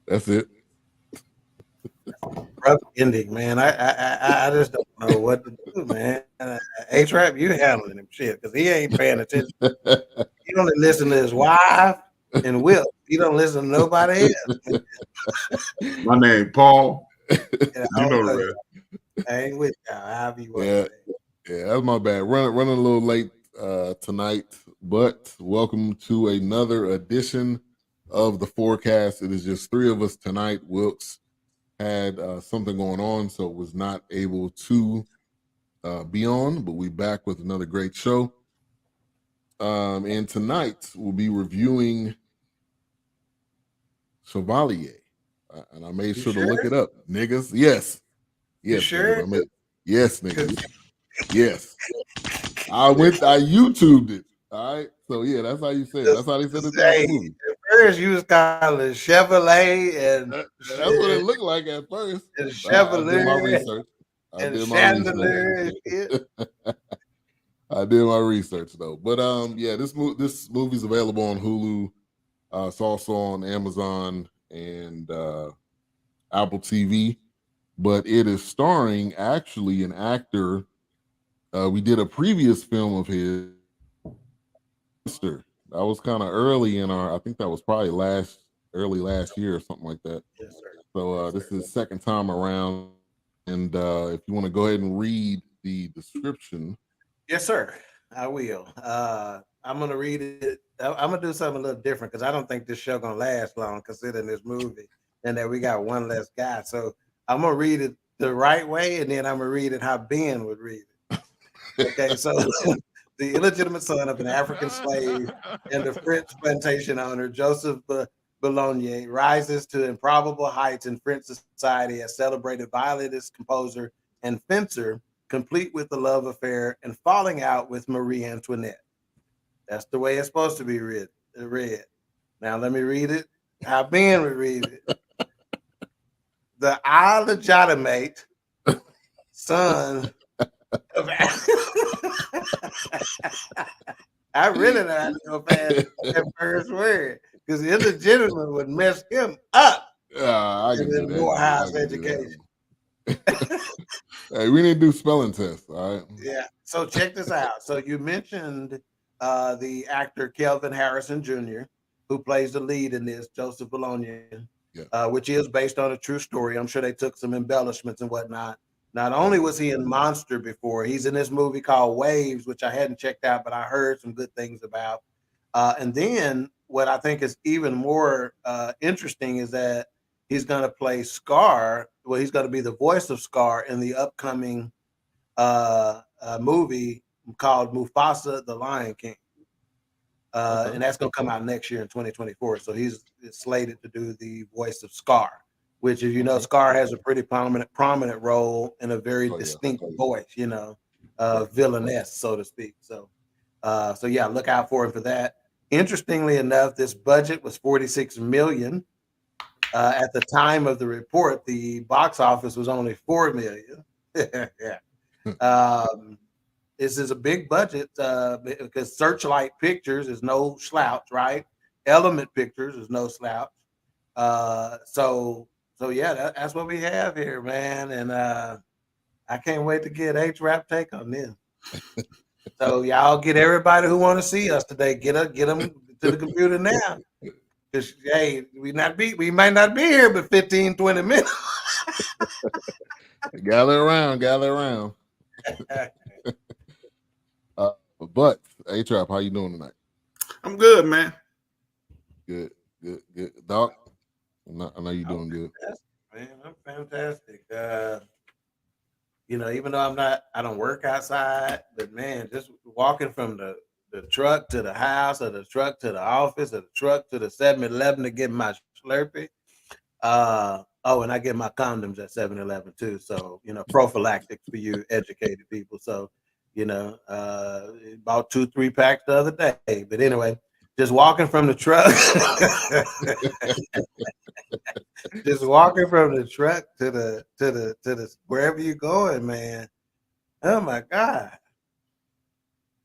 That's it. Rough ending, man. I just don't know what to do, man. A-Trap, you handling him shit because he ain't paying attention. He only listen to his wife and Will. He don't listen to nobody else. My name Paul. And You know the rest. I ain't with y'all. I'll be Yeah, that's my bad. Running a little late tonight, but welcome to another edition of the Forecast. It is just three of us tonight. Wilkes had something going on, so was not able to be on, but we back with another great show. And tonight we'll be reviewing Chevalier, and I made sure to look it up, niggas. Yes, sure? Niggas. Yes, niggas. Yes, I YouTubed it. All right, so yeah, that's how you say it. That's how they said it in the movie. At first, you was calling it Chevalier, and that's what it looked like at first. And Chevalier, I did my research. I did my research though. But yeah, this movie's available on Hulu. It's also on Amazon and Apple TV. But it is starring actually an actor. We did a previous film of his. That was kind of early in our. I think that was probably early last year or something like that. Yes, sir. So this is the second time around. And if you want to go ahead and read the description. Yes, sir. I will. I'm going to read it. I'm going to do something a little different because I don't think this show going to last long considering this movie and that we got one less guy. So I'm going to read it the right way and then I'm going to read it how Ben would read it. Okay, so the illegitimate son of an African slave and the French plantation owner, Joseph Bologne, rises to improbable heights in French society as celebrated violinist, composer, and fencer, complete with the love affair and falling out with Marie Antoinette. That's the way it's supposed to be read. Now let me read it how Ben would read it. The illegitimate son of I really don't have to go past that first word because the illegitimate would mess him up. I can do that. Morehouse education. Hey, we need to do spelling tests, all right? Yeah. So check this out. So you mentioned the actor Kelvin Harrison Jr., who plays the lead in this, Joseph Bologne, which is based on a true story. I'm sure they took some embellishments and whatnot. Not only was he in Monster before, he's in this movie called Waves, which I hadn't checked out, but I heard some good things about. And then what I think is even more interesting is that he's going to play Scar. Well, he's going to be the voice of Scar in the upcoming movie called Mufasa, the Lion King. And that's going to come out next year in 2024. So he's slated to do the voice of Scar, which, if you know, Scar has a pretty prominent role in a very distinct voice, you know, villainess, so to speak. So yeah, look out for him for that. Interestingly enough, this budget was $46 million. At the time of the report, the box office was only $4 million. Yeah. This is a big budget because Searchlight Pictures is no slouch, right? Element Pictures is no slouch. So yeah, that's what we have here, man. And I can't wait to get H-Rap take on this. So y'all get everybody who want to see us today, get them to the computer now. Because hey, we might not be here but 15, 20 minutes. Gather around. But H-Rap, how you doing tonight? I'm good, man. Good. Doc, I know you're doing good. Man, I'm fantastic. You know, even though I don't work outside, but man, just walking from the the truck to the house, or the truck to the office, or the truck to the 7-Eleven to get my Slurpee. And I get my condoms at 7-Eleven too. So, prophylactic for you educated people. So, bought 2-3 packs the other day. But anyway, just walking from the truck, just walking from the truck to the wherever you're going, man. Oh my God.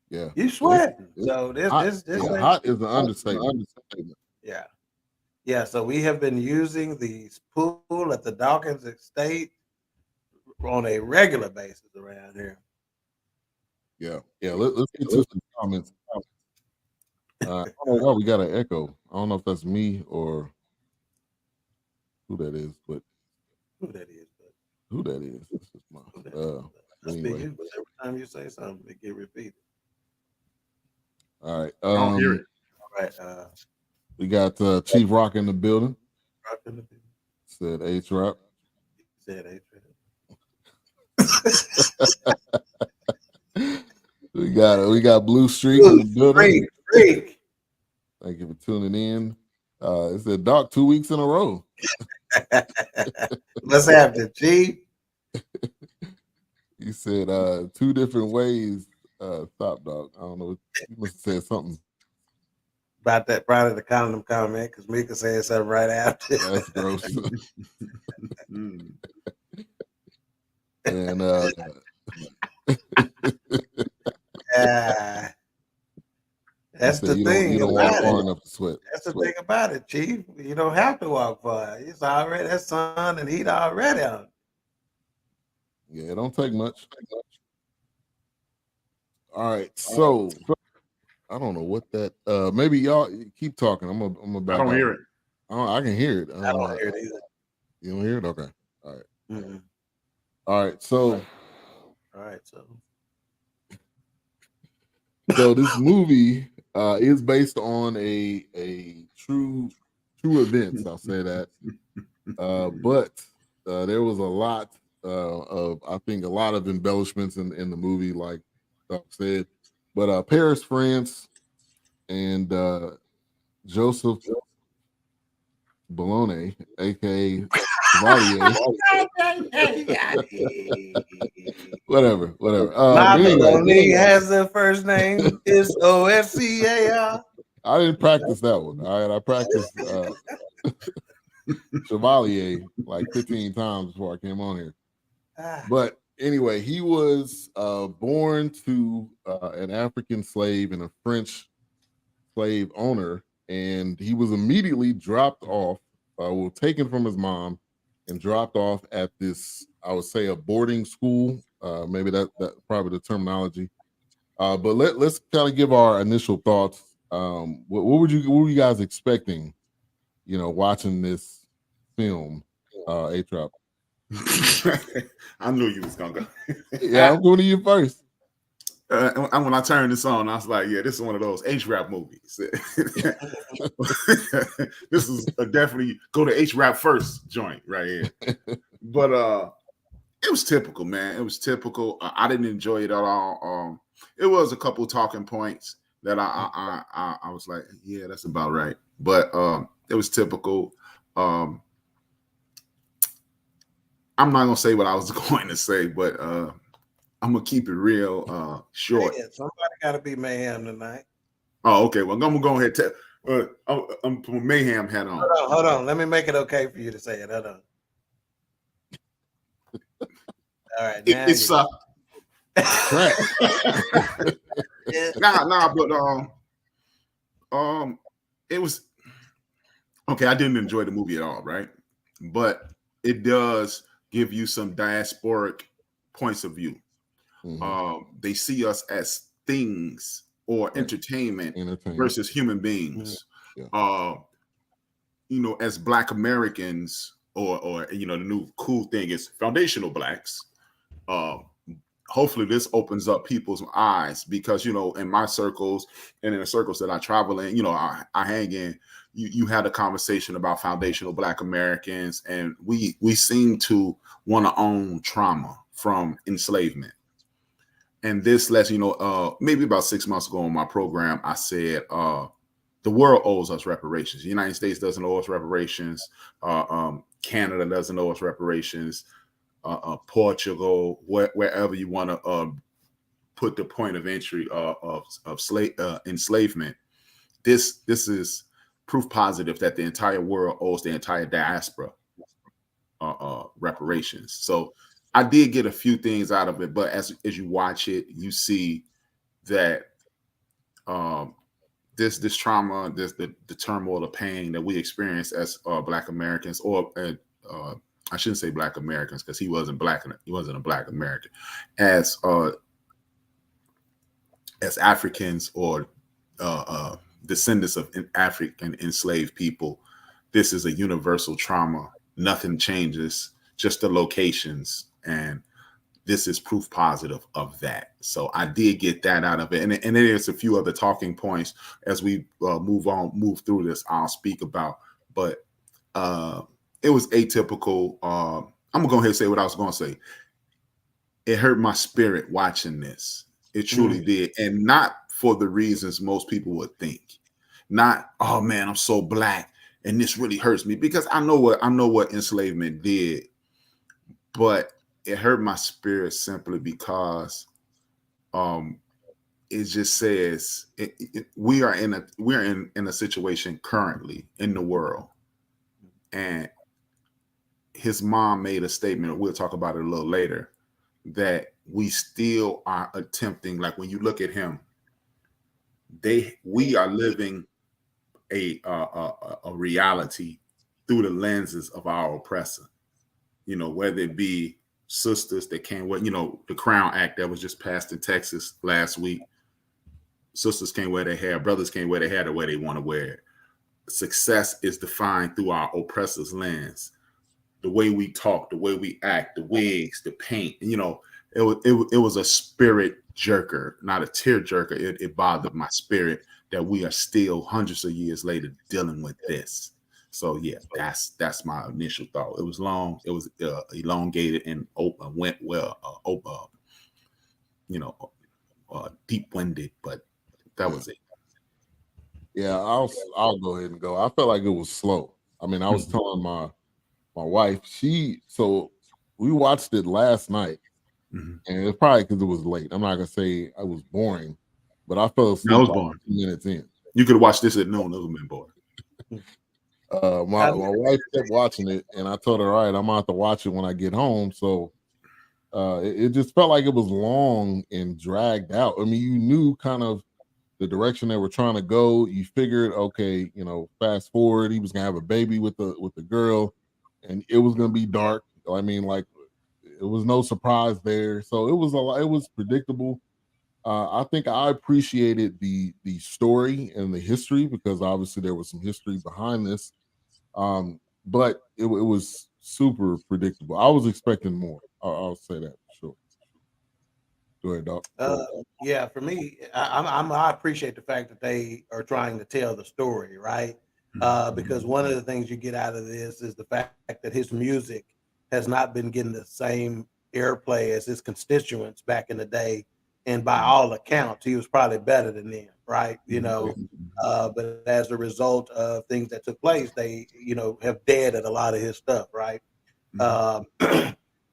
Yeah. You sweating. So this hot is an understatement. Yeah. Yeah, so we have been using the pool at the Dawkins Estate on a regular basis around here. Yeah. Let's get to some comments. I don't know why we got an echo. I don't know if that's me or who that is, but This is my. Anyway, every time you say something, it get repeated. All right. I don't hear it. All right. We got Chief Rock in the building. Rock in the building. Said H-Rap. Said H-Rap. We got Blue Streak in the building. Freak. Thank you for tuning in. It said Doc 2 weeks in a row. What's happening, Chief? He said 2 different ways. Top Dog. I don't know. You must have said something about that, probably the condom comment, because Mika said something right after. That's gross. And that's the thing. You don't walk far enough to sweat. That's the thing about it, Chief. You don't have to walk far. It's already that sun and heat already on. Yeah, it don't take much. All right, so I don't know what that. Maybe y'all keep talking. I'm about. I don't hear it. I can hear it. I don't hear it either. You don't hear it? Okay. All right. Mm-hmm. All right. So. So this movie is based on a true events. I'll say that. But there was a lot of, I think, a lot of embellishments in the movie, like Doc said. But Paris, France, and Joseph Bologne, aka Chevalier. Whatever. Anyway, has a first name. It's OFCAR. I didn't practice that one. All right, I practiced Chevalier like 15 times before I came on here. But anyway, he was born to an African slave and a French slave owner, and he was immediately dropped off, taken from his mom and dropped off at this, I would say, a boarding school. Maybe that's probably the terminology. But let's kind of give our initial thoughts. What were you guys expecting, watching this film, A-Trop? I knew you was gonna go. Yeah, I'm going to you first. When I turned this on, I was like, yeah, this is one of those H-Rap movies. This is definitely go to H-Rap first joint right here. But it was typical, man. It was typical. I didn't enjoy it at all. It was a couple talking points that I was like, yeah, that's about right. But it was typical. I'm not gonna say what I was going to say, but I'm gonna keep it real short. Hey, somebody gotta be mayhem tonight. Oh, okay. Well, I'm gonna go ahead and I'm put mayhem hat on. Hold on. Let me make it okay for you to say it. Hold on. All right. It sucked. Nah, but it was okay. I didn't enjoy the movie at all, right? But it does give you some diasporic points of view. Mm-hmm. They see us as things or entertainment versus human beings. Mm-hmm. Yeah. As Black Americans, or the new cool thing is foundational Blacks. Hopefully this opens up people's eyes, because in my circles and in the circles that I travel in, I hang in, you had a conversation about foundational Black Americans, and we seem to want to own trauma from enslavement. And this lets you know, maybe about 6 months ago on my program, I said the world owes us reparations. The United States doesn't owe us reparations. Canada doesn't owe us reparations. Portugal, wherever you want to put the point of entry of enslavement. This is proof positive that the entire world owes the entire diaspora reparations. So I did get a few things out of it, but as you watch it, you see that this trauma, the turmoil, the pain that we experience as Black Americans, or I shouldn't say Black Americans because he wasn't black, he wasn't a Black American, as Africans or descendants of African enslaved people. This is a universal trauma. Nothing changes, just the locations, and this is proof positive of that. So I did get that out of it, and there's a few other talking points as we move through this. I'll speak about, but it was atypical. I'm gonna go ahead and say what I was gonna say. It hurt my spirit watching this. It truly did, and not for the reasons most people would think. Not, oh man, I'm so Black, and this really hurts me, because I know what enslavement did, but it hurt my spirit simply because it just says we're in a situation currently in the world, and his mom made a statement, we'll talk about it a little later, that we still are attempting, like when you look at him, we are living a reality through the lenses of our oppressor, whether it be sisters that can't wear, the Crown Act that was just passed in Texas last week. Sisters can't wear their hair, brothers can't wear their hair the way they want to wear it. Success is defined through our oppressor's lens. The way we talk, the way we act, the wigs, the paint, it was a spirit jerker, not a tear jerker. It bothered my spirit that we are still hundreds of years later dealing with this. So yeah, that's my initial thought. It was long, it was elongated and went well, deep-winded, but that was it. Yeah, I'll go ahead and go. I felt like it was slow. I mean, I was telling my wife, so we watched it last night, and it's probably because it was late. I'm not gonna say I was boring, but I fell asleep about 2 minutes in. You could watch this at noon. It would have been boring. My wife kept watching it, and I told her, all right, I'm gonna have to watch it when I get home. So it just felt like it was long and dragged out. I mean, you knew kind of the direction they were trying to go. You figured, okay, fast forward, he was gonna have a baby with the girl, and it was gonna be dark. I mean, like, it was no surprise there. So it was predictable. I think I appreciated the story and the history, because obviously there was some history behind this. But it was super predictable. I was expecting more. I'll say that for sure. Go ahead, Doc. Yeah, for me, I appreciate the fact that they are trying to tell the story, right? Because one of the things you get out of this is the fact that his music has not been getting the same airplay as his constituents back in the day, and by all accounts, he was probably better than them, right? But as a result of things that took place, they, have deaded a lot of his stuff, right?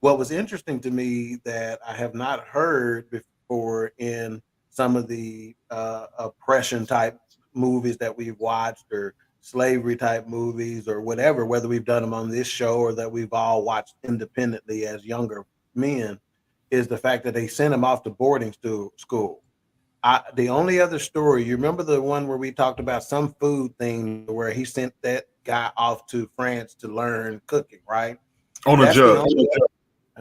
What was interesting to me that I have not heard before in some of the oppression type movies that we've watched, or slavery type movies, or whatever, whether we've done them on this show or that we've all watched independently as younger men, is the fact that they sent him off to boarding school. The only other story, you remember the one where we talked about some food thing where he sent that guy off to France to learn cooking, right? Owner Judge.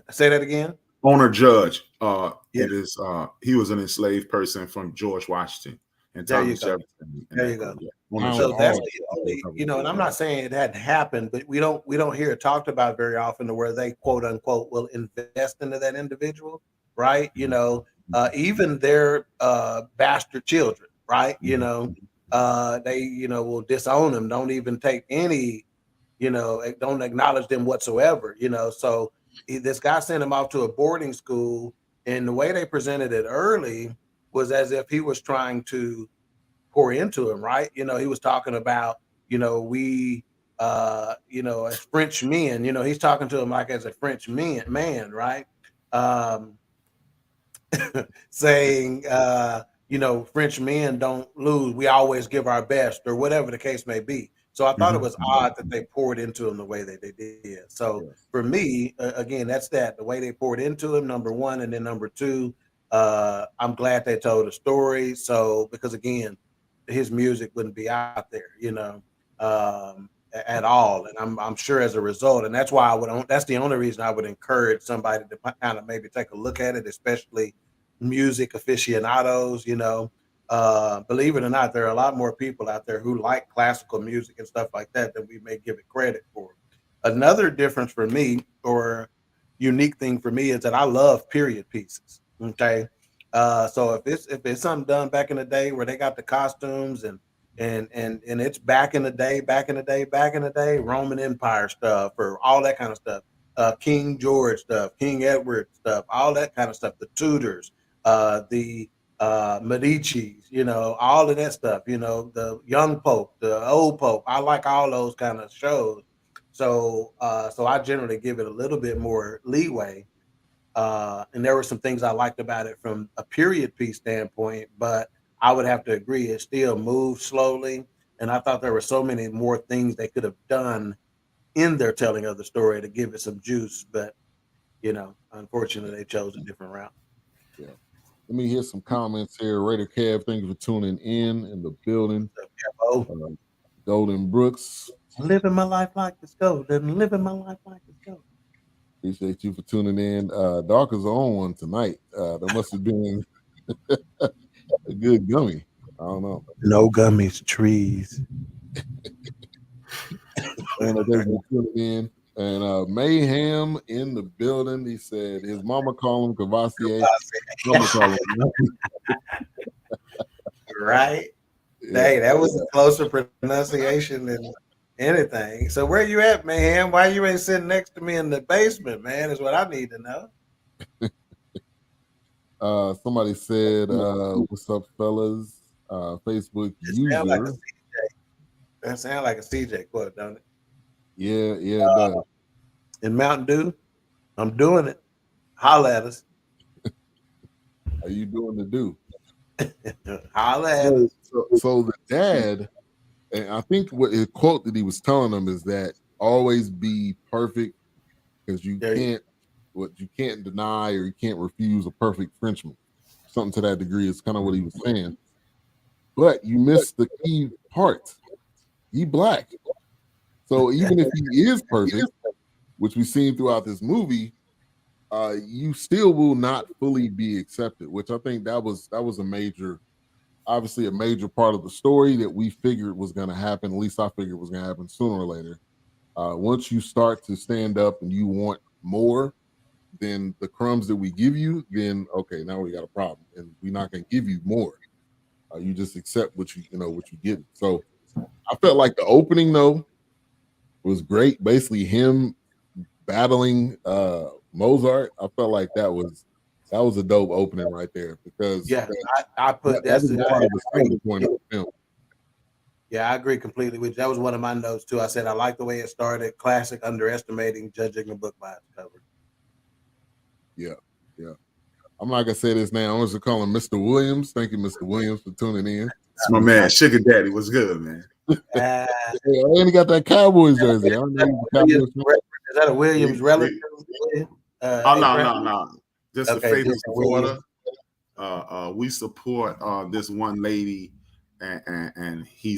Say that again. Owner Judge. It is. He was an enslaved person from George Washington and Thomas Jefferson. There you go. Yeah. So that's the only, and I'm not saying it hadn't happened, but we don't hear it talked about very often, to where they quote unquote will invest into that individual, right? Even their bastard children, right? They will disown them, don't even take any, don't acknowledge them whatsoever. So this guy sent him off to a boarding school And the way they presented it early was as if he was trying to pour into him, right? You know, he was talking about, you know, we as French men, you know, he's talking to him like as a French man, right? Um, saying, French men don't lose. We always give our best, or whatever the case may be. So I thought it was odd that they poured into him the way that they did. So for me, again, that's that the way they poured into him. Number one, and then number two, I'm glad they told a story. So because again, his music wouldn't be out there, at all. And I'm sure as a result, and that's why that's the only reason I would encourage somebody to kind of maybe take a look at it, especially music aficionados, believe it or not, there are a lot more people out there who like classical music and stuff like that than we may give it credit for. Another difference for me, or unique thing for me, is that I love period pieces. Okay. So if it's something done back in the day where they got the costumes and it's back in the day, Roman Empire stuff or all that kind of stuff, King George stuff, King Edward stuff, all that kind of stuff, the Tudors, the Medici's, all of that stuff, the young Pope, the old Pope. I like all those kind of shows. So I generally give it a little bit more leeway. And there were some things I liked about it from a period piece standpoint, but I would have to agree it still moved slowly. And I thought there were so many more things they could have done in their telling of the story to give it some juice. But, unfortunately, they chose a different route. Yeah. Let me hear some comments here. Raider Kev, thank you for tuning in the building. Golden Brooks. Living my life like it's golden. Living my life like it's golden. Appreciate you for tuning in. Dark is on one tonight. There must have been a good gummy. I don't know. No gummies, trees. And thank you for tuning in. And Mayhem in the building. He said his mama called him Cavassier. Right? Yeah. Hey, that was a closer pronunciation than anything. So where you at, Mayhem? Why you ain't sitting next to me in the basement, man? Is what I need to know. Somebody said, "What's up, fellas?" Facebook user. Like that sound like a CJ quote, don't it? Yeah, it does. In Mountain Dew, I'm doing it. Holla at us. Are you doing the do? Holla at us. So the dad, and I think what his quote that he was telling them is that always be perfect because you can't deny or you can't refuse a perfect Frenchman. Something to that degree is kind of what he was saying. But you missed the key part. He black. So even if he is perfect, which we've seen throughout this movie, you still will not fully be accepted, which I think that was obviously a major part of the story that we figured was going to happen. At least I figured was going to happen sooner or later. Once you start to stand up and you want more than the crumbs that we give you, then okay, now we got a problem, and we're not going to give you more. You just accept what you get. So I felt like the opening though was great. Basically, him battling Mozart. I felt like that was a dope opening right there because I put that's part of the starting point of the film. Yeah, I agree completely with you. That was one of my notes too. I said I like the way it started. Classic underestimating judging a book by its cover. Yeah. I'm not gonna say this now. I'm just gonna call him Mr. Williams. Thank you, Mr. Williams, for tuning in. That's my man, Sugar Daddy. What's good, man? I only got that Cowboys jersey. I don't know is that a Williams relative? No. Just a faithful supporter. We support this one lady, and he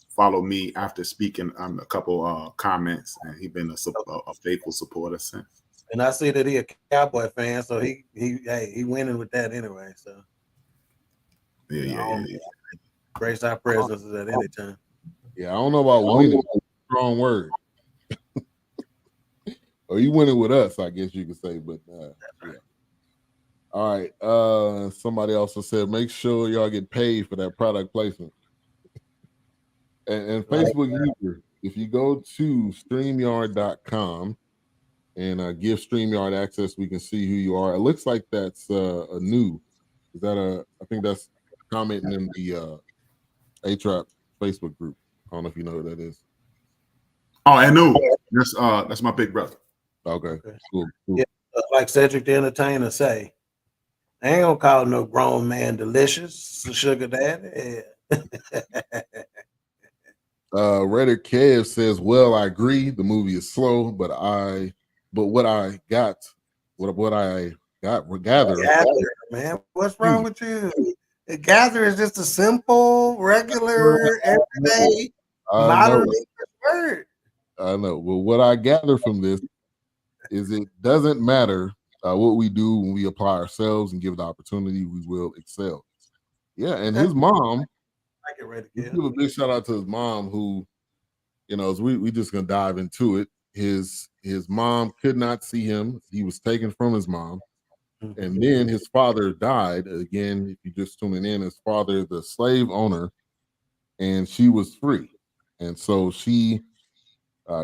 followed me after speaking on a couple comments, and he's been a faithful supporter since. And I see that he a Cowboy fan, so he winning with that anyway. So yeah. Grace our presences at any time. Yeah, I don't know about winning. Strong word. Or you winning with us, I guess you could say. But yeah. All right. Somebody also said, make sure y'all get paid for that product placement. And Facebook user, if you go to StreamYard.com and give StreamYard access. We can see who you are. It looks like that's a new. Is that I think that's commenting in the A-Trap Facebook group. I don't know if you know who that is. Oh, I know. That's my big brother. Okay. Cool. Yeah, like Cedric the Entertainer say, I ain't gonna call no grown man delicious, sugar daddy. Yeah. Reddit Kev says, "Well, I agree. The movie is slow, but what I got gather, man, what's wrong with you? The Gather is just a simple, regular, everyday, modern word. I know. Well, what I gather from this is it doesn't matter what we do when we apply ourselves and give the opportunity, we will excel." Yeah, and his mom. Give a big shout out to his mom, who, as we just gonna dive into it. His mom could not see him. He was taken from his mom. And then his father died. Again, if you're just tuning in, his father, the slave owner, and she was free. And so she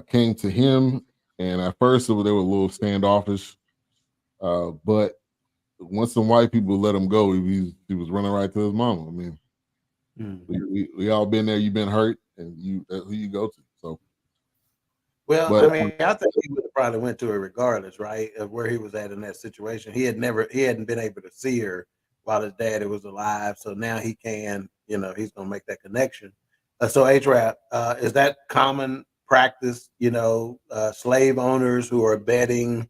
came to him, and at first they were a little standoffish. But once some white people let him go, he was running right to his mama. I mean, we all been there. You've been hurt, and that's who you go to. So, well, I mean, I think he would have probably went to her regardless, right, of where he was at in that situation. He hadn't been able to see her while his daddy was alive. So now he can, he's gonna make that connection. So A-Trap, is that common practice? Slave owners who are betting,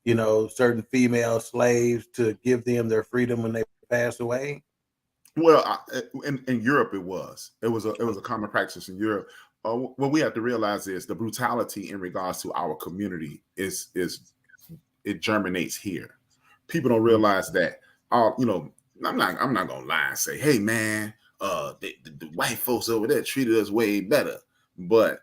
certain female slaves to give them their freedom when they pass away. Well, in Europe, it was a common practice in Europe. What we have to realize is the brutality in regards to our community is it germinates here. People don't realize that. I'm not gonna lie and say, hey man, the white folks over there treated us way better. But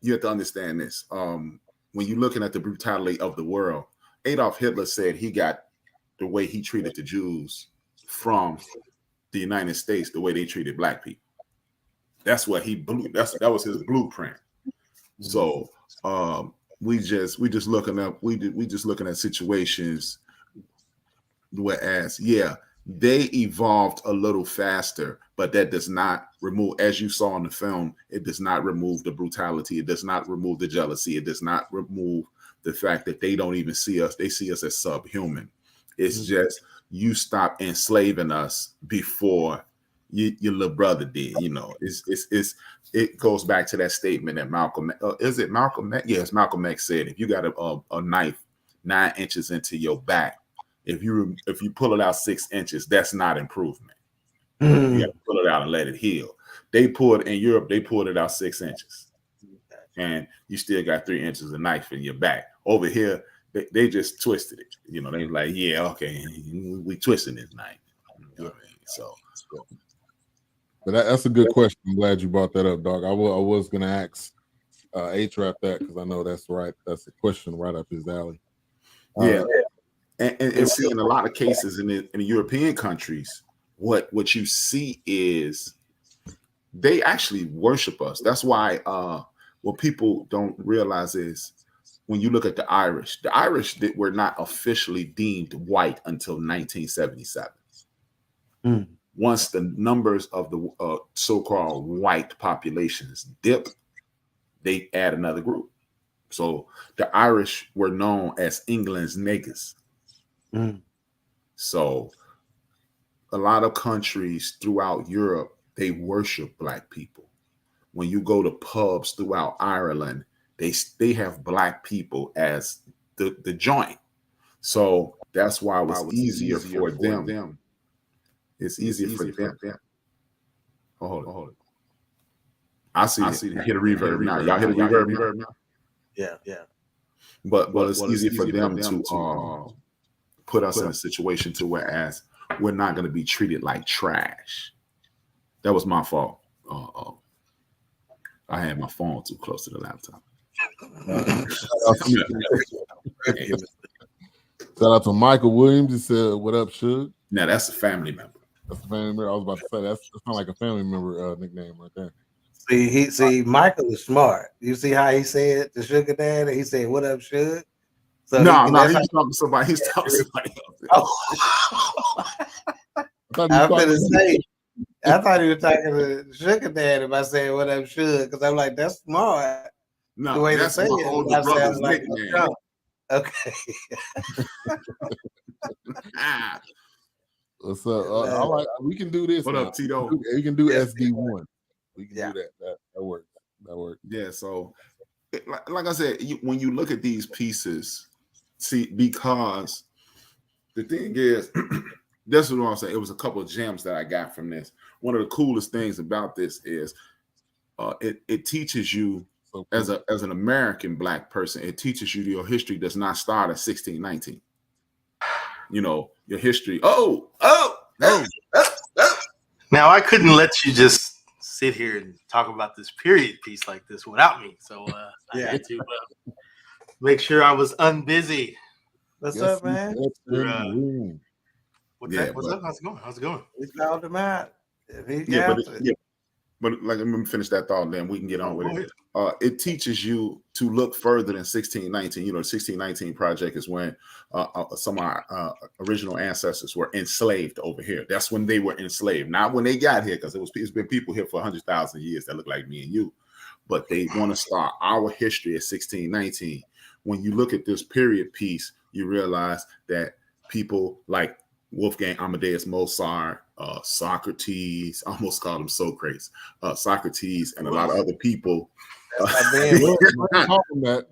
you have to understand this. When you're looking at the brutality of the world, Adolf Hitler said he got the way he treated the Jews from the United States, the way they treated black people. That's what that was his blueprint. So we just looking at situations, whereas they evolved a little faster, but that does not remove, as you saw in the film, it does not remove the brutality, it does not remove the jealousy, it does not remove the fact that they don't even see us, they see us as subhuman. It's just you stop enslaving us before your little brother did. It goes back to that statement that Malcolm is it Malcolm X? Yes, Malcolm X said, if you got a knife 9 inches into your back, if you pull it out 6 inches, that's not improvement. You got to pull it out and let it heal. In Europe, they pulled it out 6 inches, and you still got 3 inches of knife in your back. Over here, they just twisted it. They like, yeah, okay, we twisting this knife. You know what I mean? So. But that's a good question. I'm glad you brought that up, dog. I was gonna ask A-Trap that, because I know that's right. That's a question right up his alley. And see, in a lot of cases in the European countries, what you see is they actually worship us. That's why what people don't realize is when you look at the Irish that were not officially deemed white until 1977. Once the numbers of the so-called white populations dip, they add another group. So the Irish were known as England's niggas. So a lot of countries throughout Europe, they worship black people. When you go to pubs throughout Ireland, they have black people as the joint. So that's why it was easier for them. It's easier for them. Hold it. I see. I hear the reverb now. Y'all hear the reverb now? Yeah. But it's easy for them to put us in a situation to whereas we're not going to be treated like trash. That was my fault. I had my phone too close to the laptop. Shout out to Michael Williams. He said, "What up, Suge?" Now that's a family member. That's a family member. I was about to say that sounds like a family member nickname right there. See, Michael is smart. You see how he said the sugar daddy? He said, "What up, Suge?" So No, that's he's talking to somebody. He's talking to somebody else. Oh. I I'm gonna say, I thought he was talking to Sugar Dad if I said what I'm sure, because I'm like, that's smart. The No, way to that's say my it, older I brother's sound like nickname. Trump. Okay. What's up? We can do this. What up, Tito? We can do Yes, SD1. We can yeah. do that. That works. That works. Yeah. So, like I said, when you look at these pieces, see, because the thing is, this is what I'm saying. It was a couple of gems that I got from this. One of the coolest things about this is it teaches you So as an American Black person, it teaches you your history does not start at 1619. You know, your history. Oh. Now, I couldn't let you just sit here and talk about this period piece like this without me. So I had to make sure I was unbusy. What's up, man? What's up? How's it going? We called him out. If he But like, let me finish that thought, then we can get on with it. It teaches you to look further than 1619. You know, the 1619 project is when some of our original ancestors were enslaved over here. That's when they were enslaved, not when they got here, because it's been people here for 100,000 years that look like me and you. But they want to start our history at 1619. When you look at this period piece, you realize that people like Wolfgang Amadeus Mozart, Socrates, I almost called him Socrates, Socrates, and a lot of other people. Go ahead and call him that.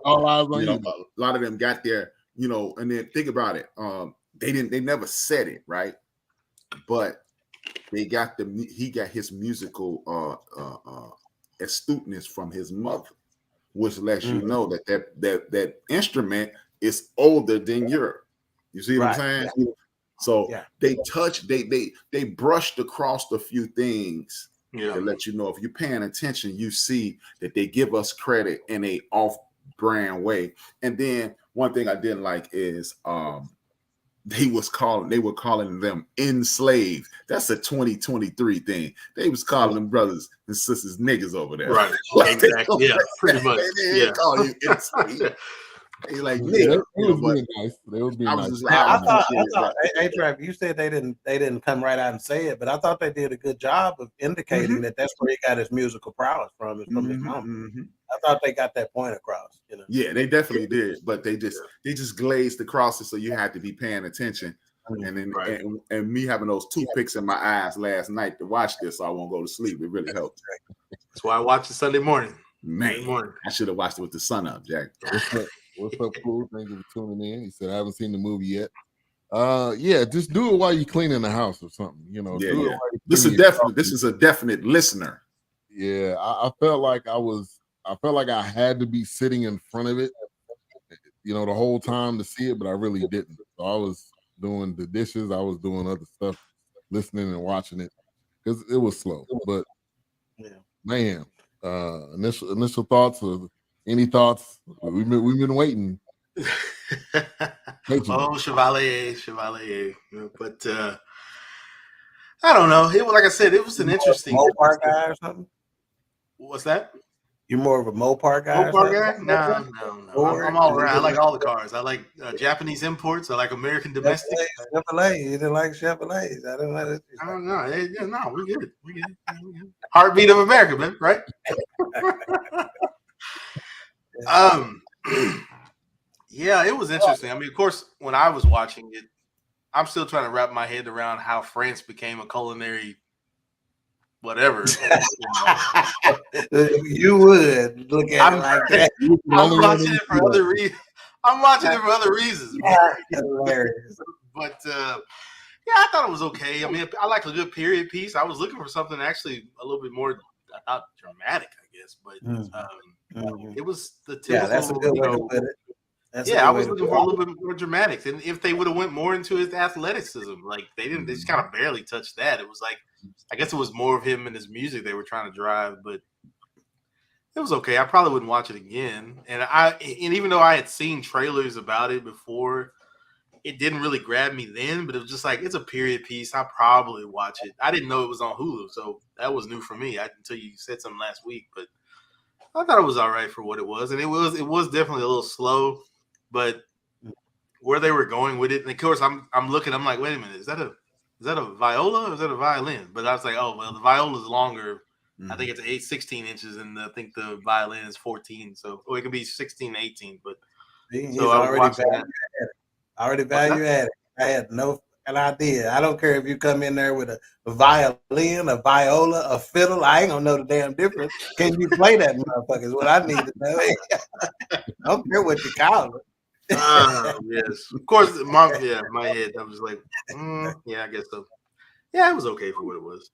All eyes on you. A lot of them got there, and then think about it. They never said it, right? But he got his musical astuteness from his mother, which lets you know that instrument is older than Europe. You see what I'm saying? Yeah. So they brushed across a few things to let you know. If you're paying attention, you see that they give us credit in a off-brand way. And then one thing I didn't like is they were calling them enslaved. That's a 2023 thing. They was calling them brothers and sisters niggas over there. Right. Exactly. Yeah, pretty much. They call you enslaved. They like nigga. They was being nice. They was being nice. I thought, hey, Trav, you said they didn't come right out and say it, but I thought they did a good job of indicating that that's where he got his musical prowess from. Is from his mom. I thought they got that point across. Yeah, they definitely did, but they just glazed across it, so you had to be paying attention. And then and me having those toothpicks in my eyes last night to watch this, so I won't go to sleep. It really helped. That's why I watched it Sunday morning. Man, I should have watched it with the sun up, Jack. What's up, cool? Thank you for tuning in. He said, I haven't seen the movie yet. Just do it while you're cleaning the house or something. This is a definite listener. Yeah, I felt like I had to be sitting in front of it, the whole time to see it, but I really didn't. So I was doing the dishes, I was doing other stuff, listening and watching it because it was slow. But man, initial thoughts or any thoughts? We've been waiting. Oh, Chevalier. But I don't know. It was, like I said, it was an interesting Mopar guy or something. What's that? You're more of a Mopar guy? Mopar guy? No. I'm all around. I like all the cars. I like Japanese imports. I like American domestics. Chevrolet. You didn't like Chevrolets. I don't know. I don't know. No, we good. Heartbeat of America, man. Right? Yeah, it was interesting. I mean, of course, when I was watching it, I'm still trying to wrap my head around how France became a culinary whatever. You would look at it like that. I'm watching it for other reasons. Hilarious. But I thought it was okay. I mean, I like a good period piece. I was looking for something actually a little bit more, I thought, dramatic, I guess. But it was the typical. Yeah, that's a good way to put it. I was looking for a little bit more dramatics, and if they would have went more into his athleticism, like they didn't, they just kind of barely touched that. It was like, I guess it was more of him and his music they were trying to drive, but it was okay. I probably wouldn't watch it again, and even though I had seen trailers about it before, it didn't really grab me then. But it was just like, it's a period piece. I'll probably watch it. I didn't know it was on Hulu, so that was new for me until you said something last week. But I thought it was all right for what it was, and it was definitely a little slow, but where they were going with it, and of course I'm looking, I'm like, wait a minute, is that a viola or is that a violin? But I was like, oh well, the viola's longer. I think it's 16 inches, and I think the violin is 14, so it can be 16, 18. But He's so I was watching that. Already value added. I had no idea. I don't care if you come in there with a violin, a viola, a fiddle. I ain't gonna know the damn difference. Can you play that motherfucker? Is what I need to know. I don't care what you call it. Yes, of course. My head. I was like, yeah, I guess so. Yeah, it was okay for what it was.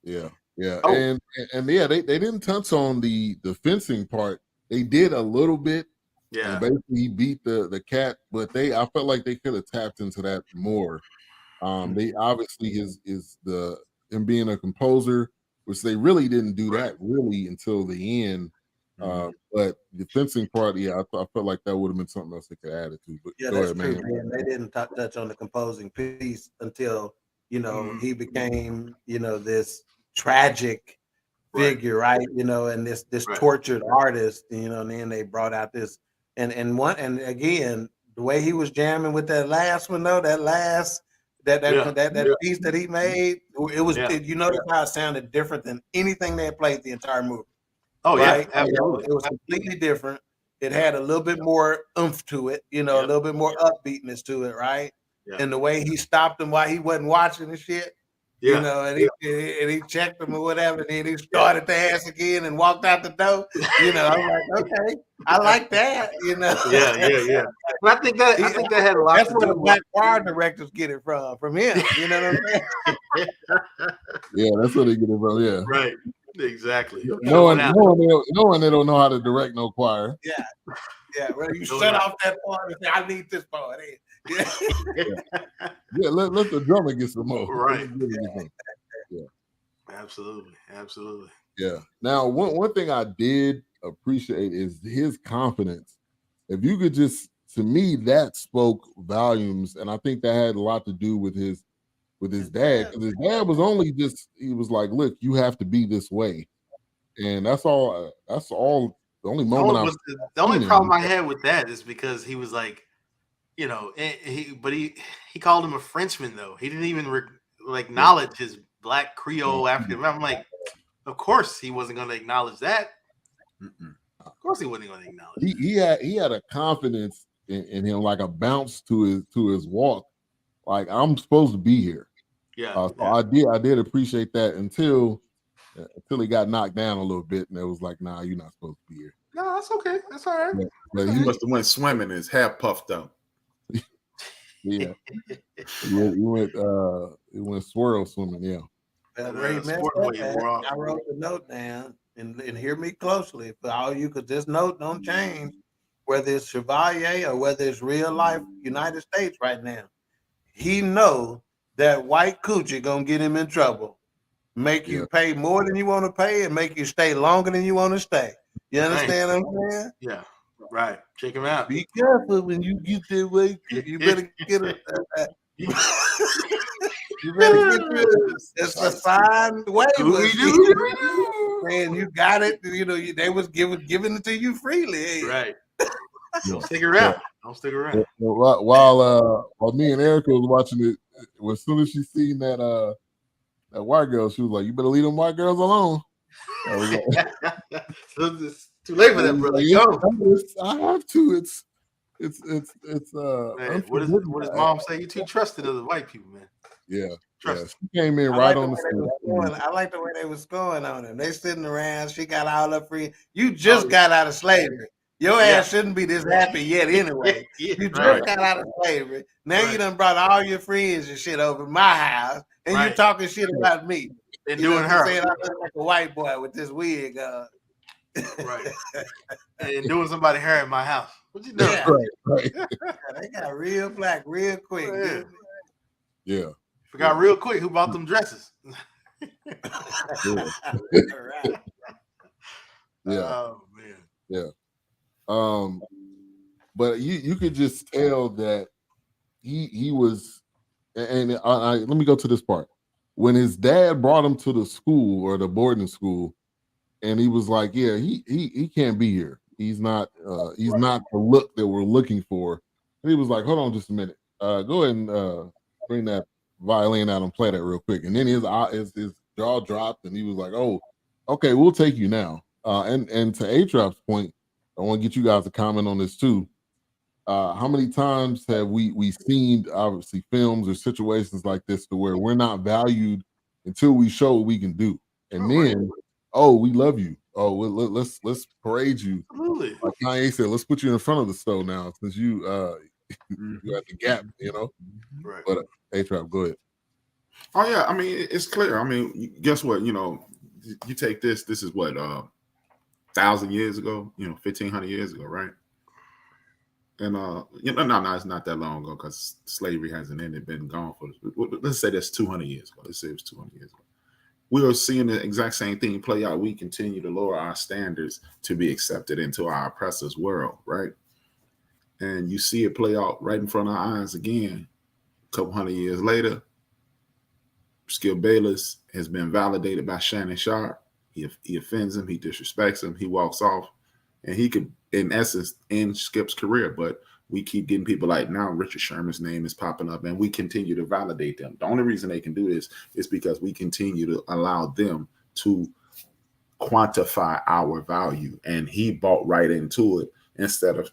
Yeah, yeah, Oh. and yeah, they didn't touch on the fencing part. They did a little bit. Yeah, And basically he beat the cat, but I felt like they could have tapped into that more. They obviously is him being a composer, which they really didn't do that really until the end. But the fencing part, yeah, I felt like that would have been something else they could add it to. But Yeah, go that's ahead, true, man. man. They didn't touch on the composing piece until he became this tragic figure, right? And this tortured artist, and then they brought out this and again, the way he was jamming with that last one though, that piece that he made, it was you notice how it sounded different than anything they had played the entire movie. Oh right? yeah, absolutely. It was completely different. It had a little bit more oomph to it, a little bit more upbeatness to it, right? Yeah. And the way he stopped him while he wasn't watching the shit, and he checked him or whatever, and then he started the ass again and walked out the door. I'm like, okay, I like that. Yeah. But I think that had a lot. That's to where do the black choir directors get it from him. You know what I'm saying? Yeah, that's where they get it from. Yeah, right. Exactly. No one they don't know how to direct no choir. Yeah. Well, you shut off that part and say, I need this part. Yeah, let the drummer get some more. Right. Yeah. Absolutely. Yeah. Now, one thing I did appreciate is his confidence. If you could just, to me, that spoke volumes, and I think that had a lot to do with his dad. Because his dad was he was like, "Look, you have to be this way," and that's all. That's all. The only moment the only problem I had with that is because he was like, he called him a Frenchman though. He didn't even acknowledge his black Creole African. I'm like, of course he wasn't going to acknowledge that. Of course he wasn't going to acknowledge. He had a confidence in him, like a bounce to his walk. Like, I'm supposed to be here. Yeah. I did appreciate that until he got knocked down a little bit, and it was like, nah, you're not supposed to be here. No, that's okay. That's all right. But he must have went swimming, his hair puffed up. Yeah, he went swirl swimming. Yeah. I wrote the note down, and hear me closely. For all you, because this note don't change, whether it's Chevalier or whether it's real life United States right now. He know that white coochie gonna get him in trouble, make you pay more than you want to pay, and make you stay longer than you want to stay. You understand what I'm saying? Yeah. Right. Check him out. Be careful when you get that way. You better get a. You better get it's a signed waiver. And you got it. They was giving it to you freely. Right. Don't stick around. Don't stick around. While me and Erica was watching it, as soon as she seen that white girl, she was like, "You better leave them white girls alone." I was like, it's too late for that, brother. I have to. It's man, what does mom say? You too trusted of the white people, man. Yeah. She came in right on the scene. I like the way they was going on him. They sitting around. She got all her free. You just got out of slavery. Your ass shouldn't be this happy yet anyway. You just got out of slavery. Now you done brought all your friends and shit over to my house, and you talking shit about me. And doing her. Saying I look like a white boy with this wig on. Right. And doing somebody hair in my house. What you doing? Right. They got real black real quick. Yeah. Forgot real quick who bought them dresses. Yeah. Oh man. Yeah. But you could just tell that he was, and let me go to this part. When his dad brought him to the school or the boarding school, and he was like, "Yeah, he can't be here. He's not the look that we're looking for." And he was like, "Hold on, just a minute. Go ahead and bring that violin out and play that real quick." And then his jaw dropped, and he was like, "Oh, okay, we'll take you now." And to A-Trap's point, I want to get you guys to comment on this too. How many times have we seen obviously films or situations like this to where we're not valued until we show what we can do, and then we love you. Oh, let's parade you. Absolutely. Like Kanye said, let's put you in front of the stove now since you you at the gap, Right. But A-Trap, go ahead. Oh yeah, I mean it's clear. I mean, guess what? You take this. This is what 1,000 years ago. 1,500 years ago, right? And no, it's not that long ago because slavery hasn't ended, been gone for. Let's say that's 200 years ago. Let's say it was 200 years ago. We are seeing the exact same thing play out. We continue to lower our standards to be accepted into our oppressor's world, right? And you see it play out right in front of our eyes again. A couple hundred years later, Skip Bayless has been validated by Shannon Sharp. He offends him, he disrespects him, he walks off, and he could, in essence, end Skip's career. But we keep getting people like now Richard Sherman's name is popping up, and we continue to validate them. The only reason they can do this is because we continue to allow them to quantify our value. And he bought right into it instead of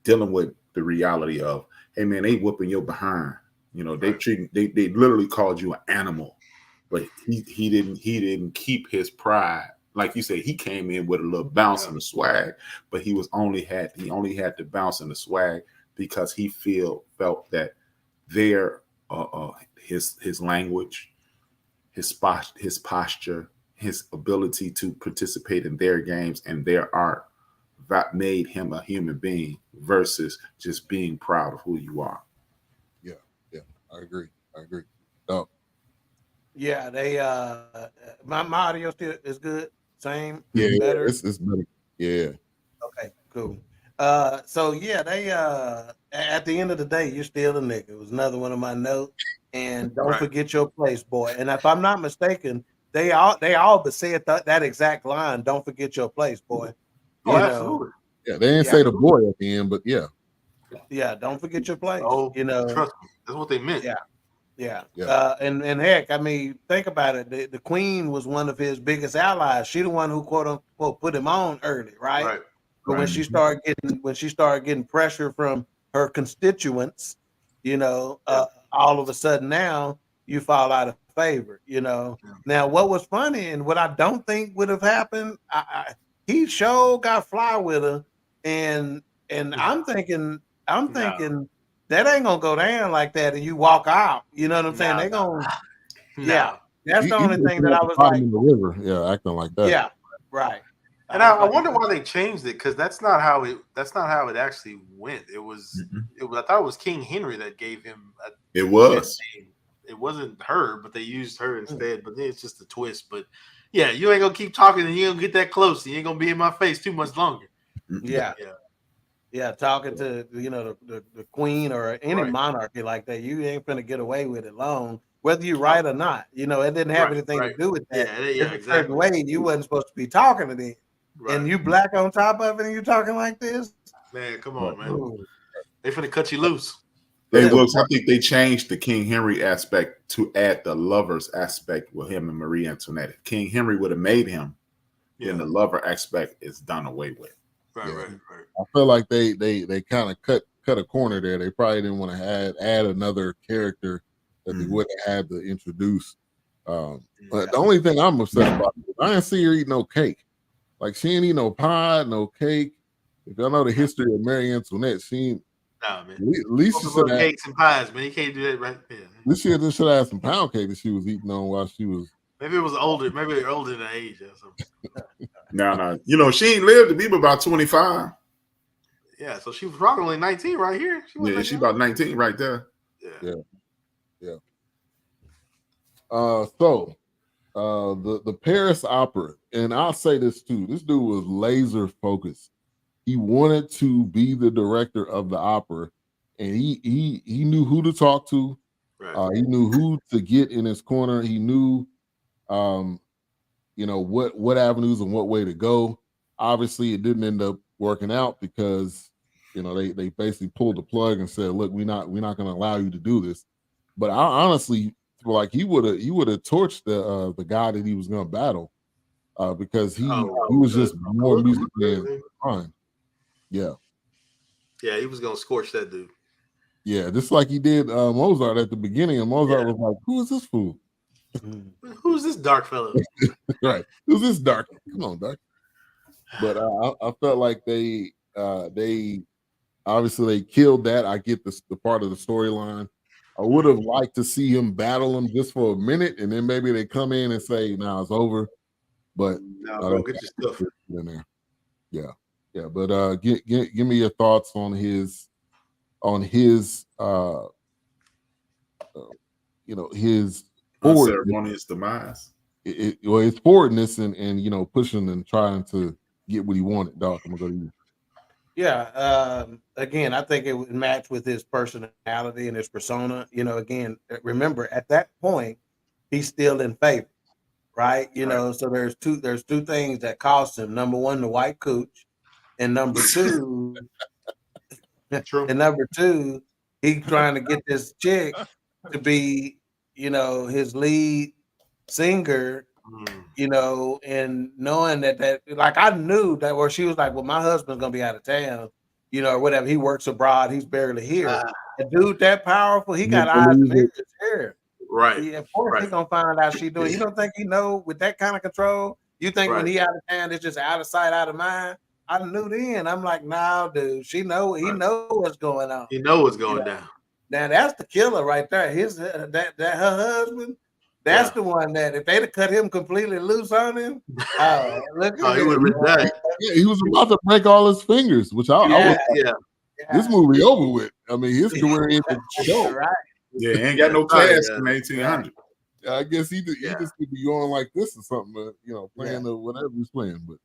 dealing with the reality of, hey man, they whooping your behind. They literally called you an animal, but he didn't keep his pride. Like you said, he came in with a little bounce and the swag, but he only had the bounce and the swag because he felt that their his language, his posture, his ability to participate in their games and their art that made him a human being versus just being proud of who you are. Yeah, I agree. Oh. Yeah, they my audio still is good. Same. Yeah, better. It's better. Yeah. Okay, cool. So yeah, they at the end of the day, you're still a nigga. It was another one of my notes. And don't forget your place, boy. And if I'm not mistaken, they all but said that exact line. Don't forget your place, boy. Absolutely. Yeah, they didn't say the boy at the end, but yeah. Yeah, don't forget your place. Oh, trust me, that's what they meant. Yeah. And heck, I mean, think about it. The queen was one of his biggest allies. She the one who quote unquote put him on early, right? But when she started getting pressure from her constituents, all of a sudden now you fall out of favor. Now what was funny and what I don't think would have happened, he sure got fly with her, and I'm thinking that ain't gonna go down like that, and you walk out. You know what I'm saying? They gonna, That's the only thing that I was like, in the river, acting like that. Yeah, right. And I wonder why they changed it, because that's not how it actually went. It was I thought it was King Henry that gave him it was. It wasn't her, but they used her instead. But then it's just a twist. But yeah, you ain't gonna keep talking and you ain't gonna get that close. You ain't gonna be in my face too much longer. Yeah, talking to the queen or any monarchy like that, you ain't gonna get away with it long, whether you're right or not. It didn't have anything to do with that. Exactly. A certain way, you wasn't supposed to be talking to them. And you black on top of it and you talking like this? Man, come on, man. They finna cut you loose. I think they changed the King Henry aspect to add the lovers aspect with him and Marie Antoinette. If King Henry would have made him, then the lover aspect is done away with. Right. I feel like they kind of cut a corner there. They probably didn't want to add another character that they would have had to introduce. But the only thing I'm upset about is I didn't see her eat no cake. Like she ain't eat no pie, no cake. If y'all know the history of Marie Antoinette, she man. At least she should have cakes and pies, man. You can't do that right there. At least she should have had some pound cake that she was eating on while she was. Maybe it was older. Maybe they're older than age or something. No. She ain't lived to be about 25. Yeah, so she was probably only 19 right here. She about 19 right there. Yeah. So the Paris Opera, and I'll say this too. This dude was laser focused. He wanted to be the director of the opera, and he knew who to talk to. Right. He knew who to get in his corner. He knew what avenues and what way to go. Obviously, it didn't end up working out because they basically pulled the plug and said, "Look, we're not going to allow you to do this." But I honestly feel like he would have torched the guy that he was going to battle because he was just more musically inclined. Yeah. Yeah, he was gonna scorch that dude. Yeah, just like he did Mozart at the beginning, and Mozart was like, "Who is this fool? Who's this dark fellow?" Right? Who's this dark? Come on, dark." But I felt like they obviously they killed that. I get the part of the storyline. I would have liked to see him battle him just for a minute, and then maybe they come in and say, "Nah, it's over." But bro, get your stuff in there. Yeah. But give me your thoughts on his his unceremonious demise. His forwardness and pushing and trying to get what he wanted. Doc, I'm gonna go to you. Yeah. Again, I think it would match with his personality and his persona. Again, remember at that point, he's still in favor, right? So there's two things that cost him. Number one, the white cooch, and number two, he's trying to get this chick to be, his lead singer. And knowing that like I knew that where she was like, well, my husband's gonna be out of town, or whatever. He works abroad, he's barely here. A dude that powerful, he got eyes and ears here. Right. Of course he's gonna find out she doing. You don't think he know with that kind of control? You think when he out of town, it's just out of sight, out of mind? I knew then. I'm like, nah, dude, he know what's going on. He know what's going down. Now that's the killer right there. That her husband. That's the one that if they'd have cut him completely loose on him, look at he would have been done. Yeah, he was about to break all his fingers, which I was this movie over with. I mean, his career ended short. Right. Yeah, he ain't got no class in 1800. I guess he just could be going like this or something, playing the whatever he's playing. But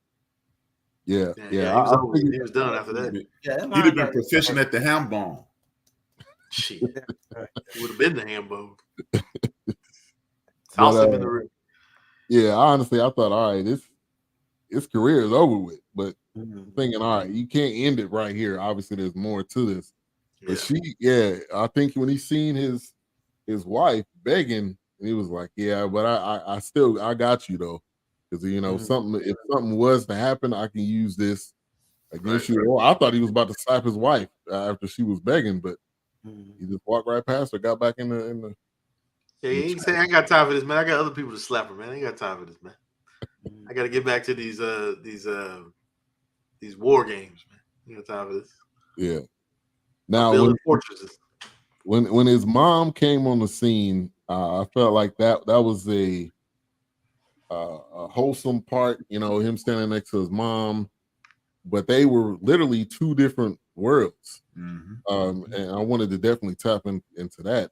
he was done after that. Yeah, he'd have been proficient at the ham bone. Shit, would have been the ham bone. Also in the room. Yeah, honestly, I thought, all right, his career is over with. But thinking, all right, you can't end it right here. Obviously, there's more to this. But I think when he seen his wife begging, he was like, yeah, but I got you though, because if something was to happen, I can use this against you. Well, I thought he was about to slap his wife after she was begging, but he just walked right past her, got back in the. Yeah, he ain't saying I ain't got time for this, man. I got other people to slap her, man. I ain't got time for this, man. I got to get back to these war games, man. You got time for this? Yeah. Now, building fortresses. When his mom came on the scene, I felt like that was a wholesome part. Him standing next to his mom, but they were literally two different worlds. And I wanted to definitely tap into that.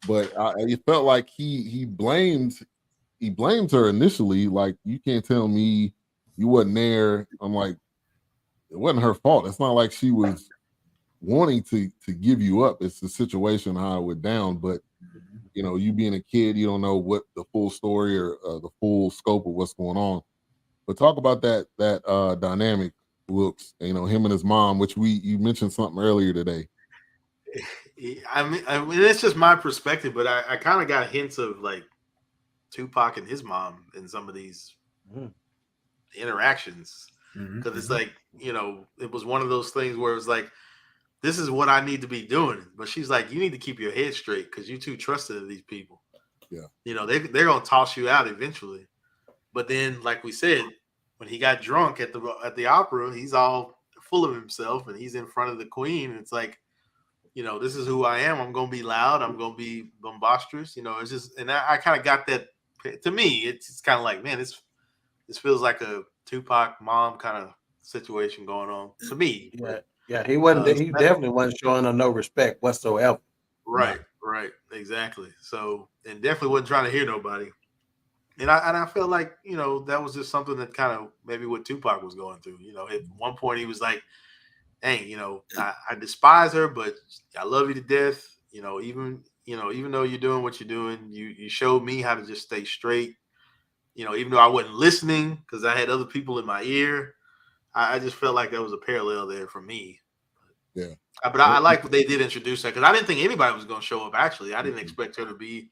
But it felt like he blamed her initially. Like, you can't tell me you wasn't there. I'm like, it wasn't her fault. It's not like she was wanting to give you up. It's the situation how it went down. But you being a kid, you don't know what the full story or the full scope of what's going on. But talk about that dynamic looks. Him and his mom, which you mentioned something earlier today. I mean, it's just my perspective, but I kind of got hints of like Tupac and his mom in some of these interactions, because it's like, it was one of those things where it was like, this is what I need to be doing, but she's like, you need to keep your head straight because you're too trusted of these people. Yeah, they're gonna toss you out eventually. But then, like we said, when he got drunk at the opera, he's all full of himself and he's in front of the queen, and it's like, this is who I am. I'm going to be loud. I'm going to be bombastic. It's just, and I kind of got that. To me, it's kind of like, man, this feels like a Tupac mom kind of situation going on to me. Yeah, he wasn't. He definitely wasn't showing her no respect whatsoever. Right, exactly. So, and definitely wasn't trying to hear nobody. And I felt like, that was just something that kind of maybe what Tupac was going through. At one point he was like, hey, I despise her, but I love you to death. Even though you're doing what you're doing, you showed me how to just stay straight. even though I wasn't listening because I had other people in my ear, I just felt like there was a parallel there for me. Yeah. But I like what they did introduce her because I didn't think anybody was going to show up. Actually, I didn't expect her to be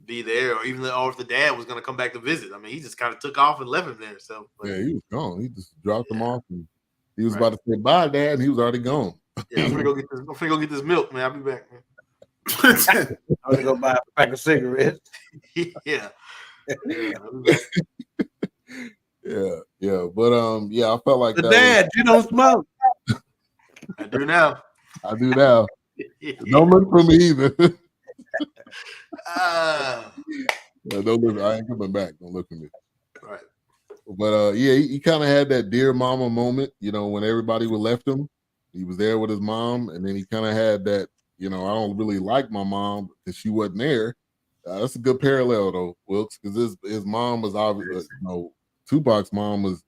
there, or if the dad was going to come back to visit. I mean, he just kind of took off and left him there. So Yeah, he was gone. He just dropped him off, and he was Right. about to say bye, Dad, and he was already gone. Yeah, I'm gonna go get this milk, man. I'll be back, man. I'm gonna go buy a pack of cigarettes. Yeah. I'll be back. Yeah. But yeah, I felt like But that Dad, you don't smoke. I do now. I do now. Don't look for me either. Yeah, don't look. I ain't coming back. Don't look for me. Right. But yeah, he kind of had that dear mama moment, when everybody would left him. He was there with his mom, and then he kind of had that, I don't really like my mom because she wasn't there. That's a good parallel though, Wilkes, because his mom was obviously, Tupac's mom was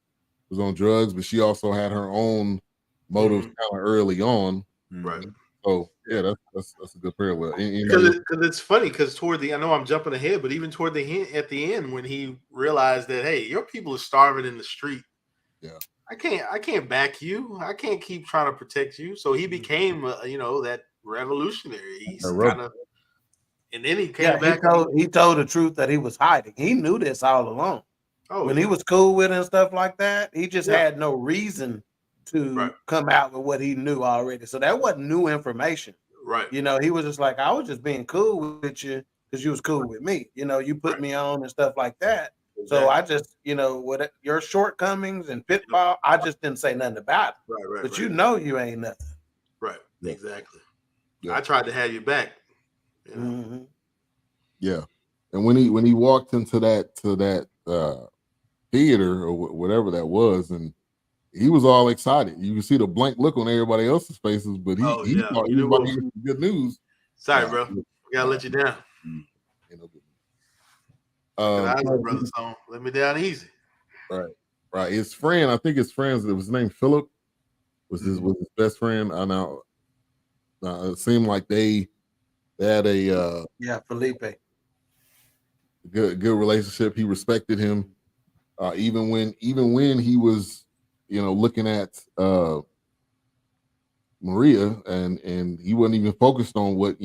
on drugs, but she also had her own motives kind of early on. Right. So yeah, that's a good parallel. Because it's funny because I know I'm jumping ahead, but even toward at the end when he realized that, hey, your people are starving in the street. Yeah. I can't back you. I can't keep trying to protect you. So he became, that revolutionary. He's kind of, and then he came back. He told the truth that he was hiding. He knew this all along. Oh, when he was cool with it and stuff like that, he just had no reason to come out with what he knew already. So that wasn't new information. Right. He was just like, I was just being cool with you because you was cool with me. You put me on and stuff like that. So I just, what your shortcomings and pitfall, I just didn't say nothing about it. Right. But you ain't nothing. Right. Yeah. Exactly. Yeah. I tried to have you back. Yeah. And when he walked into that theater or whatever that was, and he was all excited. You can see the blank look on everybody else's faces, but he thought he was about to get some good news. Sorry, bro. I gotta let you down. Brother, so let me down easy. Right. His friend, I think his friends, it was named Philip, was his best friend. I know. It seemed like they had a Felipe. Good relationship. He respected him, even when he was, looking at Maria, and he wasn't even focused on what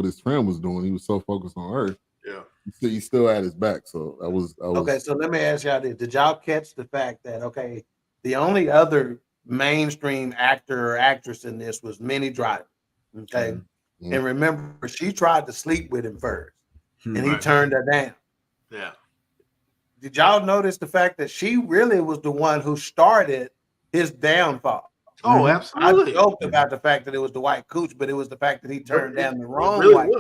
his friend was doing. He was so focused on her. Yeah. He still had his back. So I was okay. So let me ask y'all this: did y'all catch the fact that the only other mainstream actor or actress in this was Minnie Driver? Okay. Mm-hmm. And remember, she tried to sleep with him first, and he turned her down. Yeah. Did y'all notice the fact that she really was the one who started his downfall? Oh, absolutely. I joked about the fact that it was the white cooch, but it was the fact that he turned down the wrong white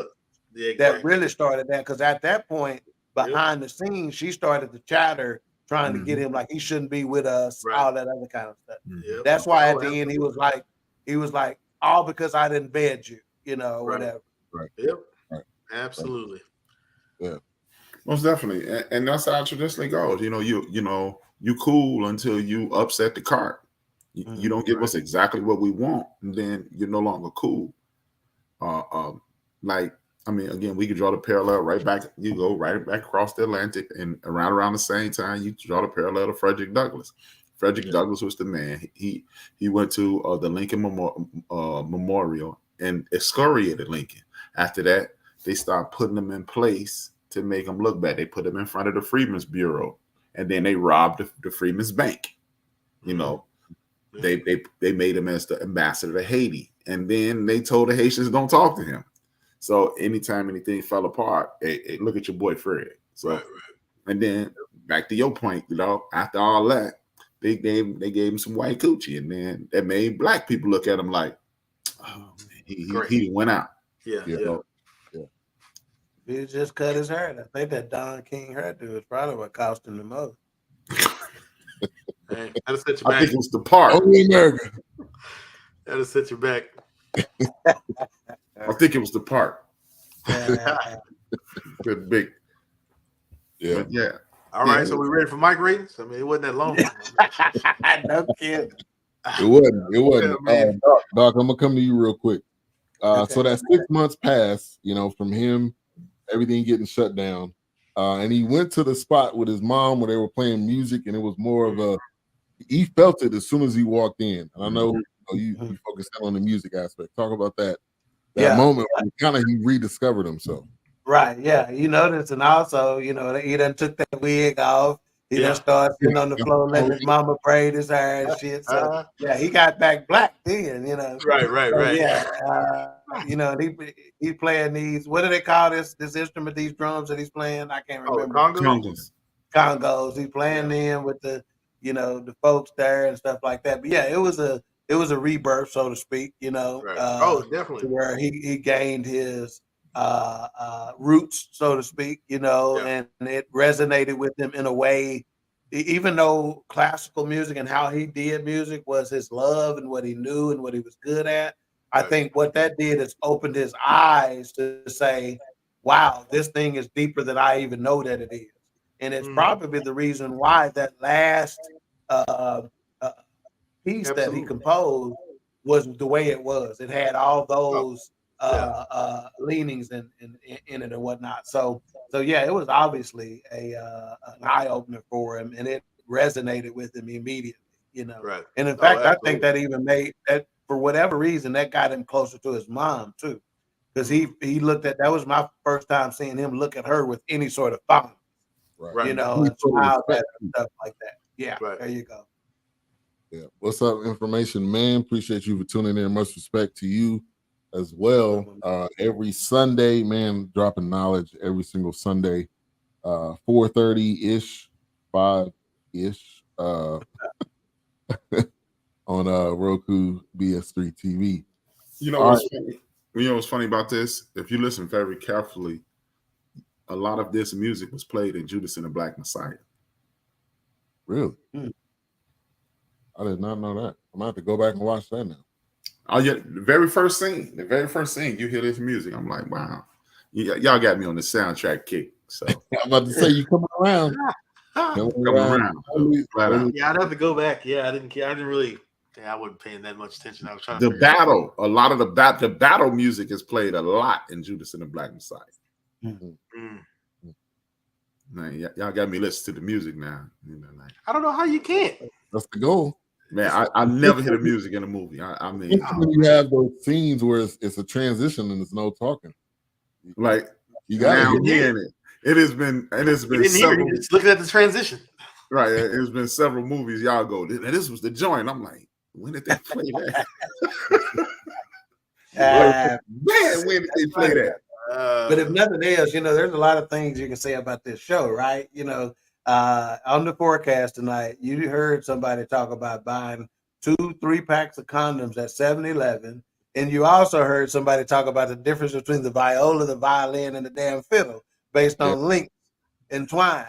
that really started that. Because at that point, behind the scenes, she started to chatter, trying to get him like he shouldn't be with us, all that other kind of stuff. Yep. That's why at the end he was like, all because I didn't bed you, whatever. Right. Yep. Right. Absolutely. Yeah. Most definitely, and that's how it traditionally goes. You cool until you upset the cart. You don't give us exactly what we want, and then you're no longer cool. Again, we could draw the parallel right back. You go right back across the Atlantic, and around the same time, you draw the parallel to Frederick Douglass. Frederick Douglass was the man. He went to the Lincoln Memorial and excoriated Lincoln. After that, they started putting him in place to make him look bad. They put him in front of the Freedmen's Bureau, and then they robbed the Freedmen's Bank. They made him as the ambassador to Haiti, and then they told the Haitians don't talk to him. So anytime anything fell apart, hey, look at your boy Fred. So, and then back to your point, after all that, they gave him some white coochie, and then that made black people look at him like, oh man, he went out. Yeah. He just cut his hair. I think that Don King hairdo is probably what cost him the most. Hey, that'll set you back. I think it was the part. Only America. That'll set you back. I think it was the part. Good big. Yeah. But yeah. All right. So we ready for mic ratings? I mean, it wasn't that long. No kidding. It wasn't. Doc, I'm gonna come to you real quick. So that 6 months passed, from him, everything getting shut down. and he went to the spot with his mom where they were playing music, and it was more of a. He felt it as soon as he walked in, and I know you focused on the music aspect. Talk about that moment when kind of he rediscovered himself. Right, yeah, you notice, and also, he done took that wig off. He done started sitting on the floor, letting his mama braid his hair and shit. So yeah, he got back black then, Right. So, yeah, he playing these. What do they call this instrument? These drums that he's playing? I can't remember. Congos. He's playing them with the, the folks there and stuff like that. But yeah, it was a rebirth, so to speak. Right. Definitely. Where he gained his roots, so to speak, and it resonated with him in a way, even though classical music and how he did music was his love and what he knew and what he was good at. I think what that did is opened his eyes to say, wow, this thing is deeper than I even know that it is. And it's probably the reason why that last piece that he composed was the way it was. It had all those leanings in it and whatnot. So yeah, it was obviously an eye opener for him, and it resonated with him immediately. Right. And in fact, I think that even made that, for whatever reason, that got him closer to his mom too, because he looked at, that was my first time seeing him look at her with any sort of fondness, right. and smile at her and stuff like that. Yeah, there you go. Yeah. What's up, Information Man? Appreciate you for tuning in. Much respect to you as well. Every Sunday, man, dropping knowledge every single Sunday, 4:30-ish, 5-ish, on Roku BS3 TV. What's funny? What's funny about this? If you listen very carefully, a lot of this music was played in Judas and the Black Messiah. Really? I did not know that. I'm gonna have to go back and watch that now. Oh yeah, the very first scene, you hear this music. I'm like, wow, y'all got me on the soundtrack kick. So I'm about to say, you coming around. Coming around. Yeah, I'd have to go back. Yeah, I didn't really. Yeah, I wasn't paying that much attention. I was trying to battle. A lot of the battle music is played a lot in Judas and the Black Messiah. Man, y'all got me listening to the music now. I don't know how you can't. That's the goal. Man, I never hear the music in a movie. I mean, you have those scenes where it's a transition and there's no talking. Like you got to hear it. It has been several. Just looking at the transition. Right. It's been several movies. Y'all go, this was the joint. I'm like, when did they play that? Man, when did they play that? But if nothing else, there's a lot of things you can say about this show, right? On the forecast tonight, you heard somebody talk about buying 2-3 packs of condoms at 7-Eleven, and you also heard somebody talk about the difference between the viola, the violin, and the damn fiddle based on links and twine.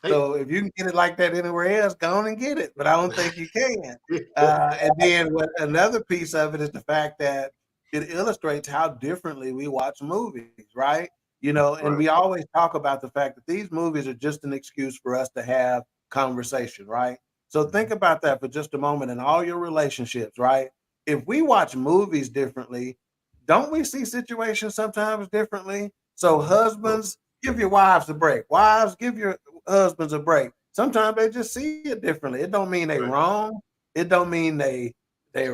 Hey. So if you can get it like that anywhere else, go on and get it. But I don't think you can. And then another piece of it is the fact that it illustrates how differently we watch movies, right? And we always talk about the fact that these movies are just an excuse for us to have conversation, right? So think about that for just a moment in all your relationships, right? If we watch movies differently, don't we see situations sometimes differently? So husbands, give your wives a break. Wives, give your husbands a break. Sometimes they just see it differently. It don't mean they're wrong. It don't mean they're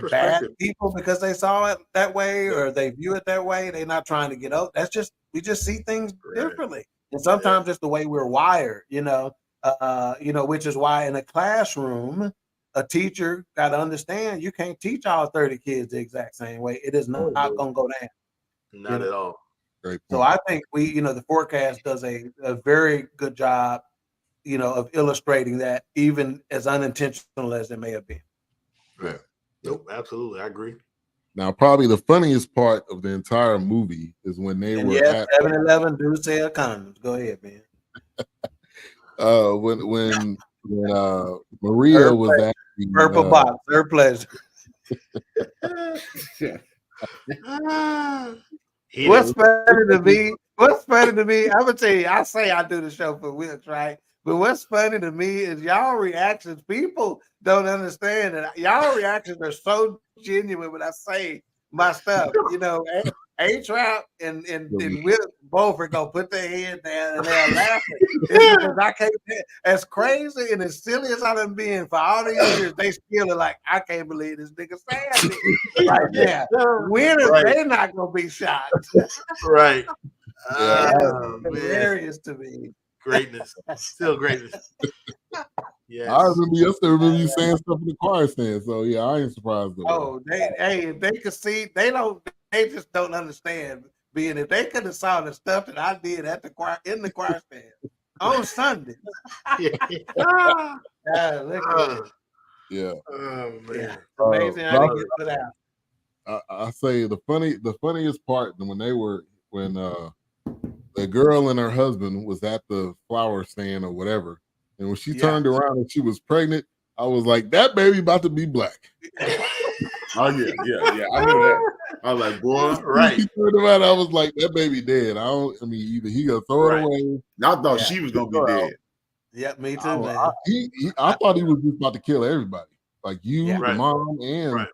bad people because they saw it that way or they view it that way. They're not trying to get up. That's just, we just see things differently. And sometimes it's the way we're wired, which is why in a classroom, a teacher got to understand you can't teach all 30 kids the exact same way. It is not going to go down. Not at all. So I think the forecast does a very good job, of illustrating that, even as unintentional as it may have been. Yeah. Nope, absolutely. I agree. Now, probably the funniest part of the entire movie is when they were at 7-Eleven do sell condoms. Go ahead, man. When Maria was asking purple box, her pleasure. What's funny to me? I'm gonna tell you. I say I do the show for Wilkes, right? But what's funny to me is y'all reactions. People don't understand that y'all reactions are so genuine when I say my stuff. A-Trap and Wilkes both are gonna put their head down and they're laughing. It's because I can't. As crazy and as silly as I've been being for all these years, they still are like, I can't believe this nigga saying this right now. Winners, they're not gonna be shocked. Right. It's hilarious to me. Greatness, still greatness. Yes. I still remember you saying stuff in the choir stand. So yeah, I ain't surprised though. Oh, if they could see, they just don't understand. Being if they could have saw the stuff that I did at the choir in the choir stand on Sunday. Yeah. Oh man, amazing how they get put out. I say the funniest part when the girl and her husband was at the flower stand or whatever, and when she turned around and she was pregnant, I was like, that baby about to be black. Oh yeah. I knew that. I was like, boy, right. She turned around, I was like, that baby dead. Either he gonna throw it away. I thought she was gonna be dead. Yeah, me too, man. I thought he was just about to kill everybody, like you, the mom, and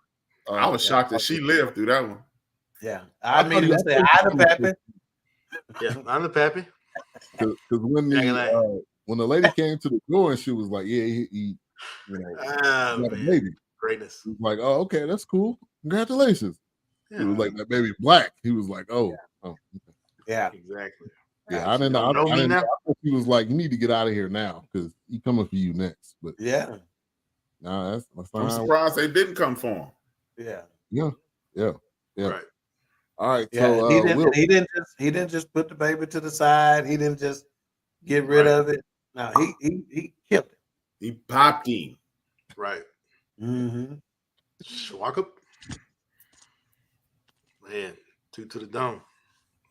I was shocked that she lived through that one. Yeah, I immediately said, "I'm the pappy." Yeah, I'm the pappy. Because when the lady came to the door and she was like, "Yeah, he got a baby." Greatness. He was like, "Oh, okay, that's cool. Congratulations." Yeah. It was like that baby black. He was like, "Oh, yeah, exactly." Yeah, I didn't know. I thought he was like, "You need to get out of here now because he coming for you next." But yeah, no, that's I'm surprised they didn't come for him. Yeah. Right. All right. Yeah, So he didn't just put the baby to the side. He didn't just get rid of it. No, he killed it. He popped him. Right. Mm-hmm. Walk up. Man, 2 to the dome.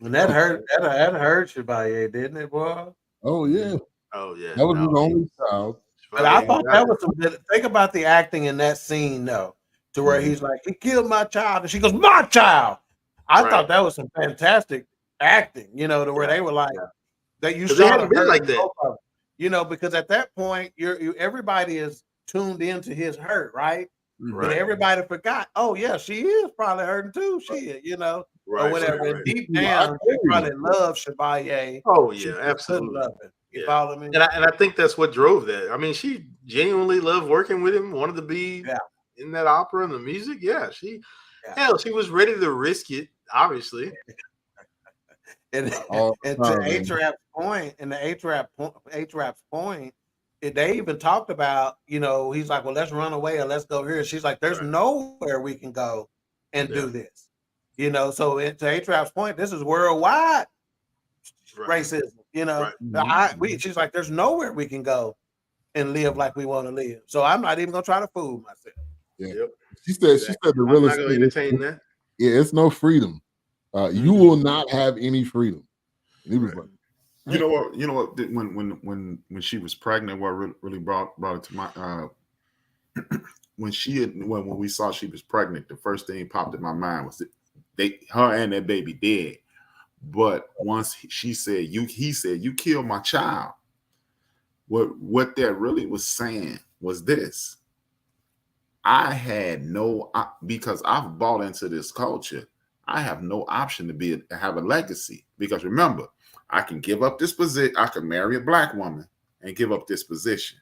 And that hurt Chevalier, didn't it, boy? Oh yeah. Oh yeah. That was his only child. But I thought that was some good. Think about the acting in that scene, though, to where he's like, he killed my child, and she goes, my child. I thought that was some fantastic acting, to where they were like, that you saw them like that. Because at that point, everybody is tuned into his hurt, right? But everybody forgot. Oh yeah, she is probably hurting too. Or whatever. And deep down, she probably loves Chevalier. Oh yeah, absolutely. You follow me? And I think that's what drove that. I mean, she genuinely loved working with him. Wanted to be in that opera and the music. Yeah, she was ready to risk it. Obviously. And to A-Trap's point, A-Trap's point, they even talked about, he's like, well, let's run away or let's go here. She's like, there's nowhere we can go and do this. So to A-Trap's point, this is worldwide racism. She's like, there's nowhere we can go and live like we want to live. So I'm not even gonna try to fool myself. Yeah. She said the real estate. Yeah, it's no freedom. You will not have any freedom. And he was like, you know what? When she was pregnant, what really brought it to my when we saw she was pregnant, the first thing popped in my mind was that her and that baby dead. But once he said, he said, you killed my child. What that really was saying was this. I had because I've bought into this culture, I have no option to have a legacy. Because remember, I can give up this position. I can marry a black woman and give up this position.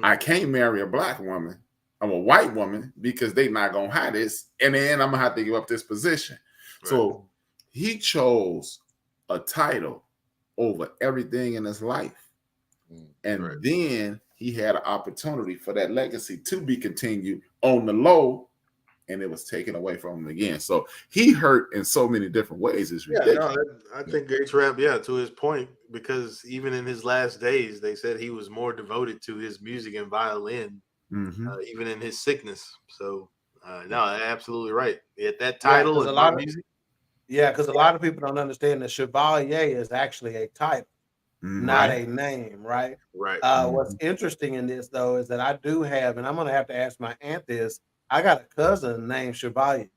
I can't marry a black woman. I'm a white woman because they not going to have this. And then I'm going to have to give up this position. Right. So he chose a title over everything in his life. And then he had an opportunity for that legacy to be continued on the low, and it was taken away from him again. So he hurt in so many different ways. It's ridiculous. I think A-Trap, to his point, because even in his last days, they said he was more devoted to his music and violin, even in his sickness. So, no, absolutely right. At that title, a lot of music. Yeah, because a lot of people don't understand that Chevalier is actually a title, not a name, right? Right. What's interesting in this, though, is that I do have, and I'm going to have to ask my aunt this, I got a cousin named Chevalier,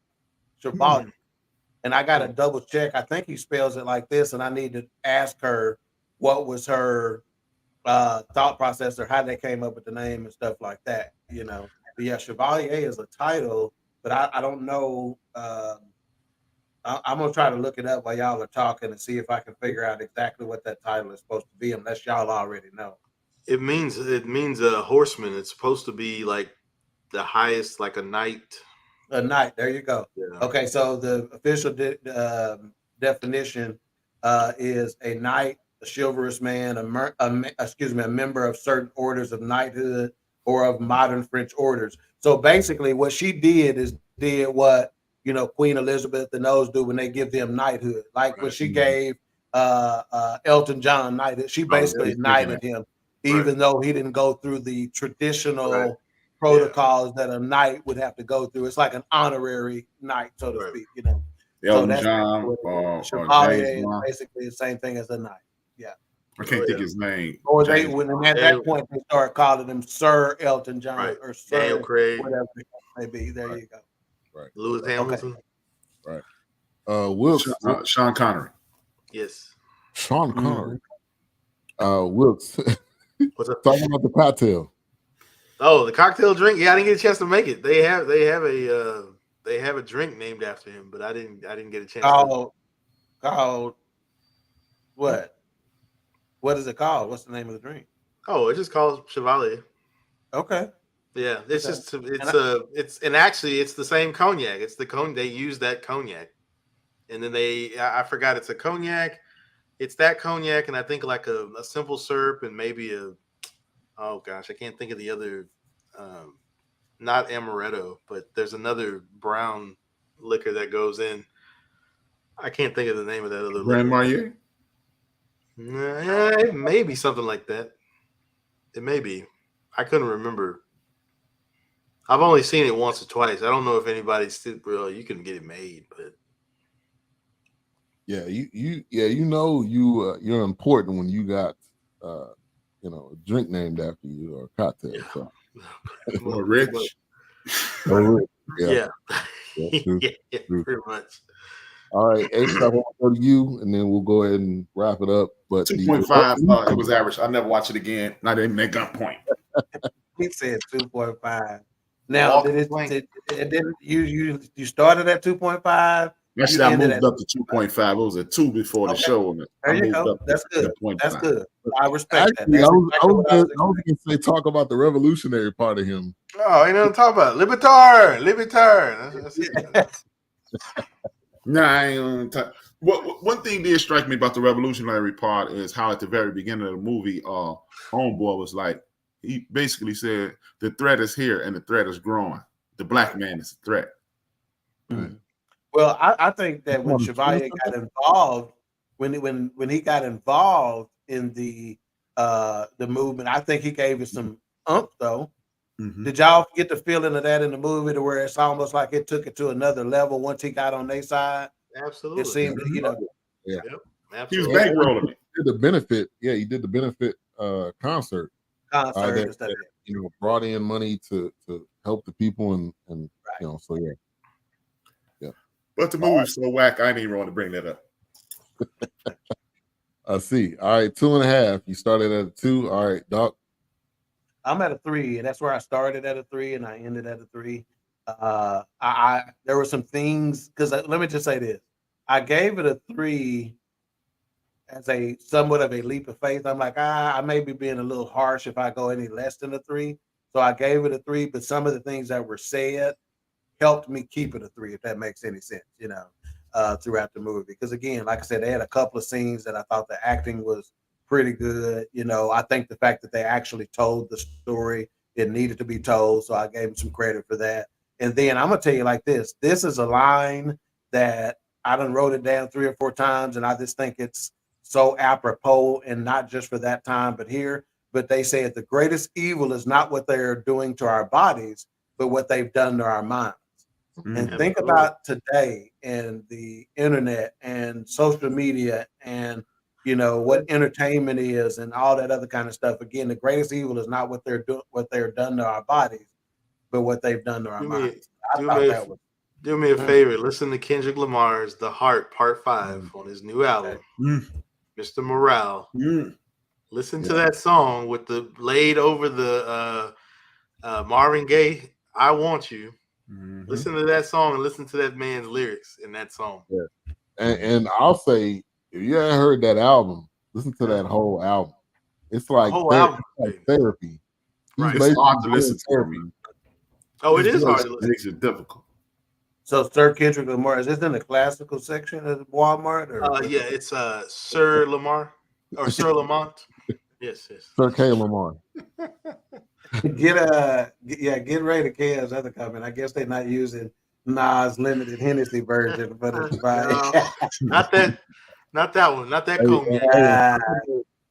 and I got to double check. I think he spells it like this, and I need to ask her what was her thought process or how they came up with the name and stuff like that, But yeah, Chevalier is a title, but I don't know. I'm gonna try to look it up while y'all are talking and see if I can figure out exactly what that title is supposed to be, unless y'all already know. It means a horseman. It's supposed to be like the highest, like a knight. A knight. There you go. Yeah. Okay, so the official definition is a knight, a chivalrous man, a member of certain orders of knighthood or of modern French orders. So basically, what she did what Queen Elizabeth and those do when they give them knighthood, like when she gave Elton John knighthood. She basically knighted him, even though he didn't go through the traditional protocols that a knight would have to go through. It's like an honorary knight, so to speak. Elton John or Chevalier James is Bond. basically the same thing as a knight. Yeah. I can't think his name. Or at that point they start calling him Sir Elton John or Sir Daniel Craig, whatever it may be. There you go. Right. Lewis Hamilton. Right. Wilkes. Sean Connery. Yes. Sean Connery. Wilkes. What's up? Talking about the cocktail. Oh, the cocktail drink. Yeah, I didn't get a chance to make it. They have a drink named after him, but I didn't get a chance. Called what? What is it called? What's the name of the drink? Oh, it's just called Chevalier. Okay. Yeah, it's the same cognac. It's the cognac. They use that cognac, and then I forgot it's a cognac. It's that cognac, and I think like a simple syrup and maybe oh gosh, I can't think of the other. Not amaretto, but there's another brown liquor that goes in. I can't think of the name of that other Grand Marnier. It may be something like that. It may be. I couldn't remember. I've only seen it once or twice. I don't know if anybody's still you can get it made, but yeah, you're important when you got a drink named after you or a cocktail. Yeah. So. Or rich. Yeah. Yeah, pretty much. All right, A-Stop, I'll go to you, and then we'll go ahead and wrap it up. But 2.5, it was average. I'll never watch it again. Not even at gunpoint. He said 2.5. Now, you started at 2.5? Actually, I moved up to 2.5. It was a 2 before the show. There you go. That's good. That's good. I respect that. I was going to say talk about the revolutionary part of him. Oh, ain't nothing to talk about. Libertar. That's it. Nah, I ain't talk. One thing did strike me about the revolutionary part is how at the very beginning of the movie, Homeboy was like, he basically said, the threat is here and the threat is growing. The black man is a threat. Mm-hmm. Well, I think that when Chevalier got involved, when he got involved in the movement, I think he gave it some oomph though. Mm-hmm. Did y'all get the feeling of that in the movie, to where it's almost like it took it to another level once he got on their side? Absolutely. It seemed, yeah. Yep. Absolutely. He was bankrolling it. He did the benefit. Yeah, he did the benefit concert. That brought in money to help the people and right. So yeah. But the movie's so whack, I didn't even want to bring that up. I see. All right, 2.5. You started at a 2. All right, Doc. I'm at a 3, and that's where I started at a 3, and I ended at a 3. There were some things, because let me just say this: I gave it a 3 as a somewhat of a leap of faith. I'm like, I may be being a little harsh if I go any less than a 3. So I gave it a 3, but some of the things that were said helped me keep it a 3, if that makes any sense, throughout the movie. Because again, like I said, they had a couple of scenes that I thought the acting was pretty good. I think the fact that they actually told the story, it needed to be told. So I gave them some credit for that. And then I'm going to tell you like this. This is a line that I done wrote it down 3 or 4 times, and I just think it's so apropos, and not just for that time, but here. But they said the greatest evil is not what they're doing to our bodies, but what they've done to our minds. And think about today and the internet and social media and what entertainment is and all that other kind of stuff. Again, the greatest evil is not what they're done to our bodies, but what they've done to our minds. Do me a favor. Listen to Kendrick Lamar's "The Heart" Part 5 on his new album, Mr. Morale. Listen to that song with the laid over the Marvin Gaye "I Want You." Mhm. Listen to that song and listen to that man's lyrics in that song. And I'll say, if you haven't heard that album, listen to that whole album. It's like, whole album, therapy. He's Right. It's hard to basically listen to, therapy. man. Oh, it His is hard voice to listen. makes it difficult. So Sir Kendrick Lamar, is this in the classical section of Walmart? Or Yeah, it's Sir Lamar or Sir Lamont. Yes. Sir K. Lamar. get ready to K's other comment. I guess they're not using Nas limited Hennessy version, but it's by Not that one, not that Hey, cognac.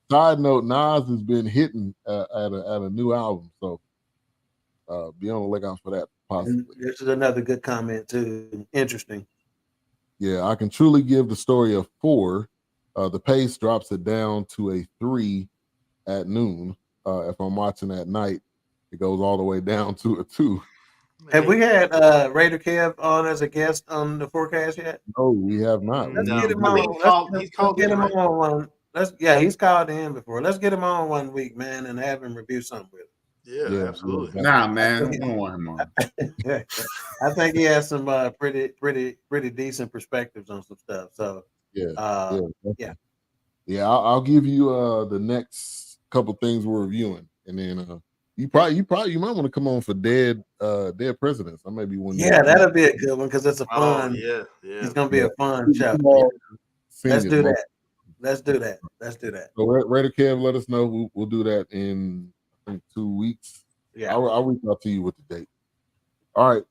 Side note: Nas has been hitting at a new album, so be on the lookout for that. Possibly. This is another good comment too. Interesting. Yeah, I can truly give the story a 4. The pace drops it down to a 3 at noon. If I'm watching at night, it goes all the way down to a 2. Have we had Raider Kev on as a guest on the forecast yet? No, we have not. Let's No. get him I on. think he's called Let's get in, him right? on one. He's called in before. Let's get him on one week, man, and have him review something with us. Yeah, absolutely. Nah, man, I don't want him on. I think he has some pretty decent perspectives on some stuff. So Yeah. I'll give you the next couple things we're reviewing, and then you might want to come on for Dead Presidents. I may be one. Yeah, that'll be a good one because it's a fun. Yeah. It's gonna be a fun show. Let's do that. Let's do that. So Raider Kev, let us know. We'll do that in I think 2 weeks. Yeah, I'll reach out to you with the date. All right,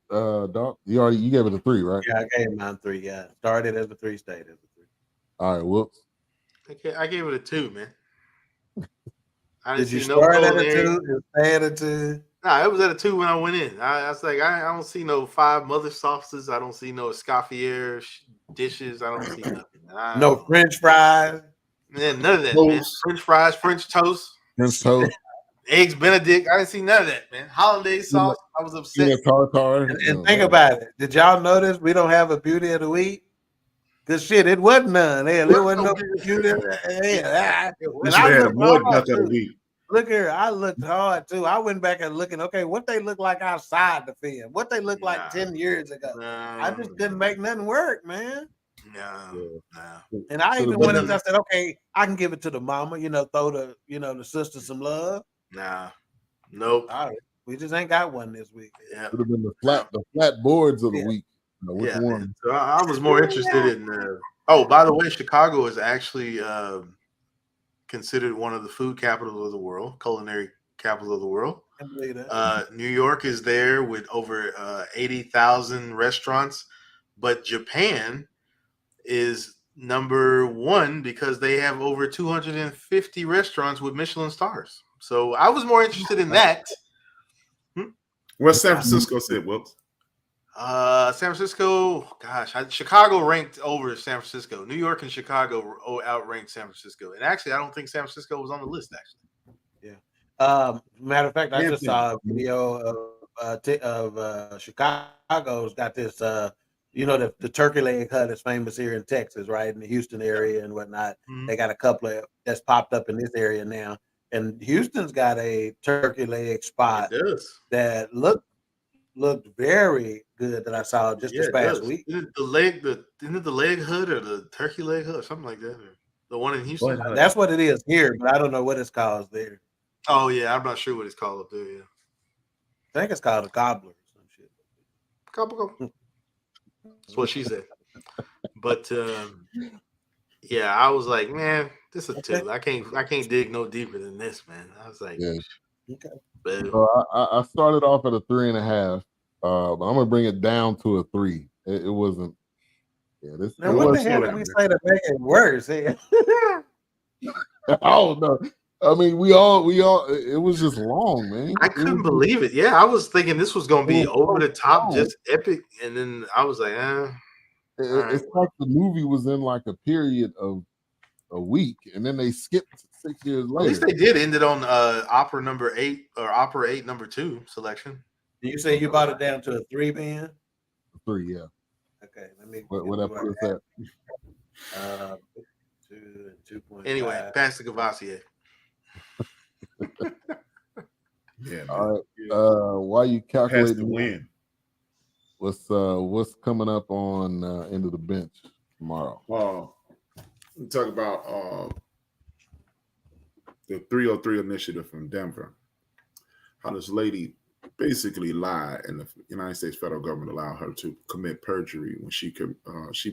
Doc. You gave it a 3, right? Yeah, I gave mine 3. Yeah, started as a 3, stayed as a 3. All right, whoops. Okay, I gave it a 2, man. I Did didn't you see no start at a culinary. 2 and stay at a 2? Nah, it was at a 2 when I went in. I was like, I don't see no 5 mother sauces. I don't see no Escoffier dishes. I don't see nothing. No French fries. Man, none of that, man. French fries, French toast, eggs Benedict. I didn't see none of that, man. Holiday sauce. I was upset. Tartar. And think about it. Did y'all notice we don't have a beauty of the week? Because shit, it wasn't none. Hell, it wasn't no beauty of the This had a more duck of the week. Look here, I looked hard too. I went back and looking, okay, what they look like outside the film, what they look like 10 years ago. I just didn't make nothing work, man. No. And I even went up and I said, okay, I can give it to the mama, throw the sister some love. Nah. Nope. All right. We just ain't got one this week. Yeah. Would have been the flat boards of the week. Which one? Man. So I was more interested in by the way, Chicago is actually considered one of the food capitals of the world, culinary capital of the world. I believe that. New York is there with over 80,000 restaurants, but Japan is number 1 because they have over 250 restaurants with Michelin stars. So I was more interested in that. What's San Francisco said, Whoops? San Francisco, Chicago ranked over San Francisco. New York and Chicago outranked San Francisco. And actually, I don't think San Francisco was on the list, actually. Yeah. Matter of fact, I just saw a video of Chicago's got this, the turkey leg hut is famous here in Texas, right? In the Houston area and whatnot. Mm-hmm. They got a couple of that's popped up in this area now. And Houston's got a turkey leg spot that looked very good that I saw just this past week. Isn't it the leg hood or the turkey leg hood or something like that? Or the one in Houston? That's what it is here, but I don't know what it's called there. Oh yeah, I'm not sure what it's called up there. Yeah, I think it's called a gobbler or some shit. Gobble. That's what she said. But yeah, I was like, man, this is a 2. I can't dig no deeper than this, man. I was like, okay. So I started off at a 3.5, but I'm gonna bring it down to a 3. It wasn't. Yeah, this. Now, what the hell did we say to make it worse? Oh no. I mean, we all. It was just long, man. I couldn't believe it. Yeah, I was thinking this was gonna be over the top, just epic, and then I was like, It's like the movie was in like a period of a week, and then they skipped 6 years later. At least they did end it on opera number 8 or opera 8 number 2 selection. Did you say you brought it down to a 3, Ben? 3, yeah. Okay, let me. What I put that? 2.5. Anyway, pass to Gavassier. Yeah. All right. Why you calculating the win? What's coming up on End of the Bench tomorrow? We talk about the 303 initiative from Denver. How this lady basically lied, and the United States federal government allowed her to commit perjury when she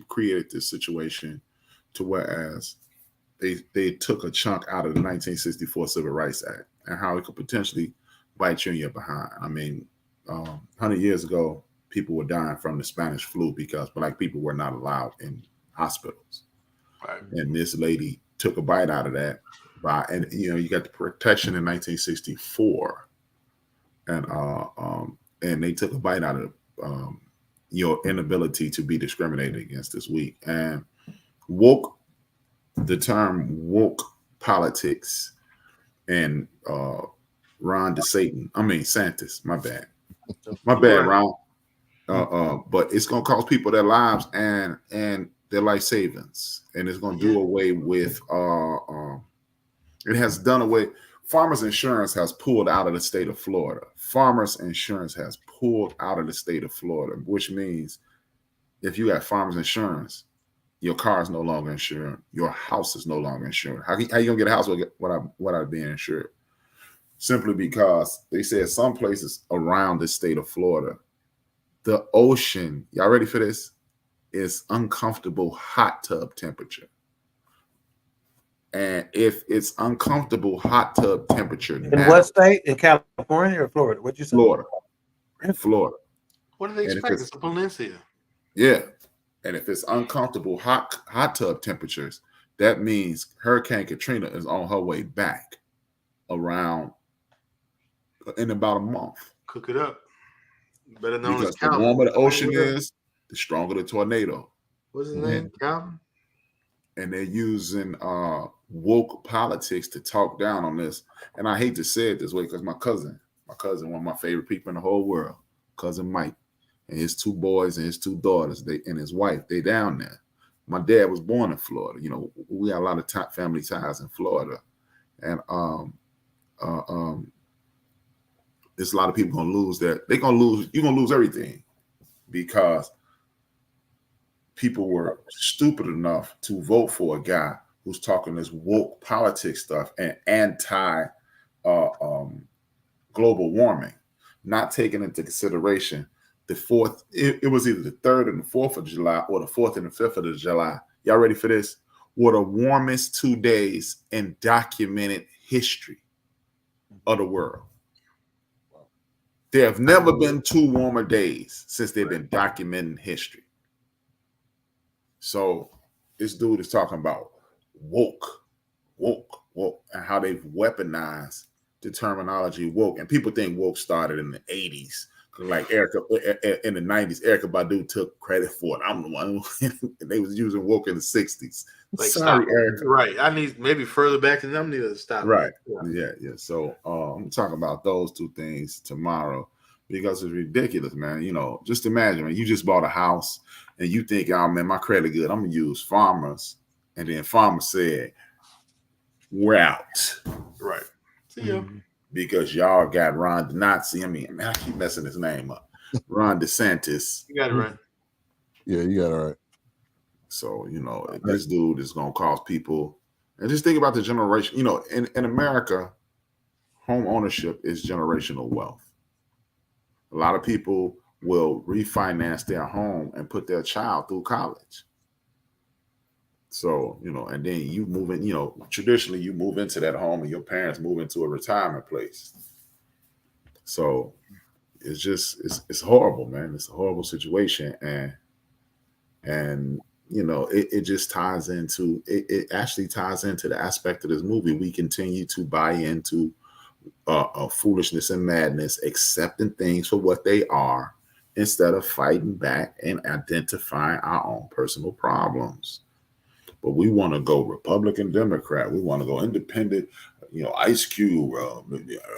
created this situation to whereas they took a chunk out of the 1964 Civil Rights Act and how it could potentially bite you in your behind. I mean, 100 years ago, people were dying from the Spanish flu because Black people were not allowed in hospitals. Right. And this lady took a bite out of that and you got the protection in 1964, and they took a bite out of your inability to be discriminated against this week. And the term woke politics and Ron DeSantis, my bad, Ron. But it's gonna cost people their lives and their life savings, and it's gonna do away with it has done away. Farmers Insurance has pulled out of the state of Florida. Farmers Insurance has pulled out of the state of Florida, which means if you got Farmers Insurance, your car is no longer insured. Your house is no longer insured. How you gonna get a house without being insured? Simply because they said some places around the state of Florida, the ocean, y'all ready for this, is uncomfortable hot tub temperature. And if it's uncomfortable hot tub temperature in what state? In California or Florida? What'd you say? Florida. In Florida. What do they expect? It's a peninsula. Yeah. And if it's uncomfortable hot tub temperatures, that means Hurricane Katrina is on her way back in about a month. Cook it up. Better known because as the Calvin. warmer the ocean is, the stronger the tornado. What's his name? Calvin? And they're using woke politics to talk down on this. And I hate to say it this way because my cousin, one of my favorite people in the whole world, cousin Mike, and his two boys and his two daughters, and his wife, they down there. My dad was born in Florida. You know, we got a lot of family ties in Florida. And there's a lot of people gonna lose that. You're gonna lose everything because people were stupid enough to vote for a guy who's talking this woke politics stuff and anti global warming, not taking into consideration the 4th. It was either the 3rd and the 4th of July or the 4th and the 5th of July. Y'all ready for this? Were the warmest 2 days in documented history of the world. There have never been 2 warmer days since they've been documenting history. So this dude is talking about woke, and how they've weaponized the terminology woke. And people think woke started in the 80s. Like in the 90s, Erykah Badu took credit for it. I'm the one who they was using woke in the 60s. Like, sorry, stop. Erykah. Right. I need maybe further back than them need to stop. Right. Yeah. So I'm talking about those 2 things tomorrow because it's ridiculous, man. You know, just imagine, man, you just bought a house and you think, oh man, my credit good. I'm gonna use Farmers, and then Farmers said, we're out. Right. See ya. Because y'all got Ron DeNazi. Man, I keep messing his name up. Ron DeSantis. You got it right. Yeah, you got it right. So, you know, this dude is going to cause people. And just think about the generation. You know, in America, home ownership is generational wealth. A lot of people will refinance their home and put their child through college. So, you know, and then you move in, you know, traditionally you move into that home and your parents move into a retirement place. So it's just, it's horrible, man. It's a horrible situation. And you know, it just ties into, it actually ties into the aspect of this movie. We continue to buy into foolishness and madness, accepting things for what they are instead of fighting back and identifying our own personal problems. But we want to go Republican, Democrat. We want to go independent. You know, Ice Cube,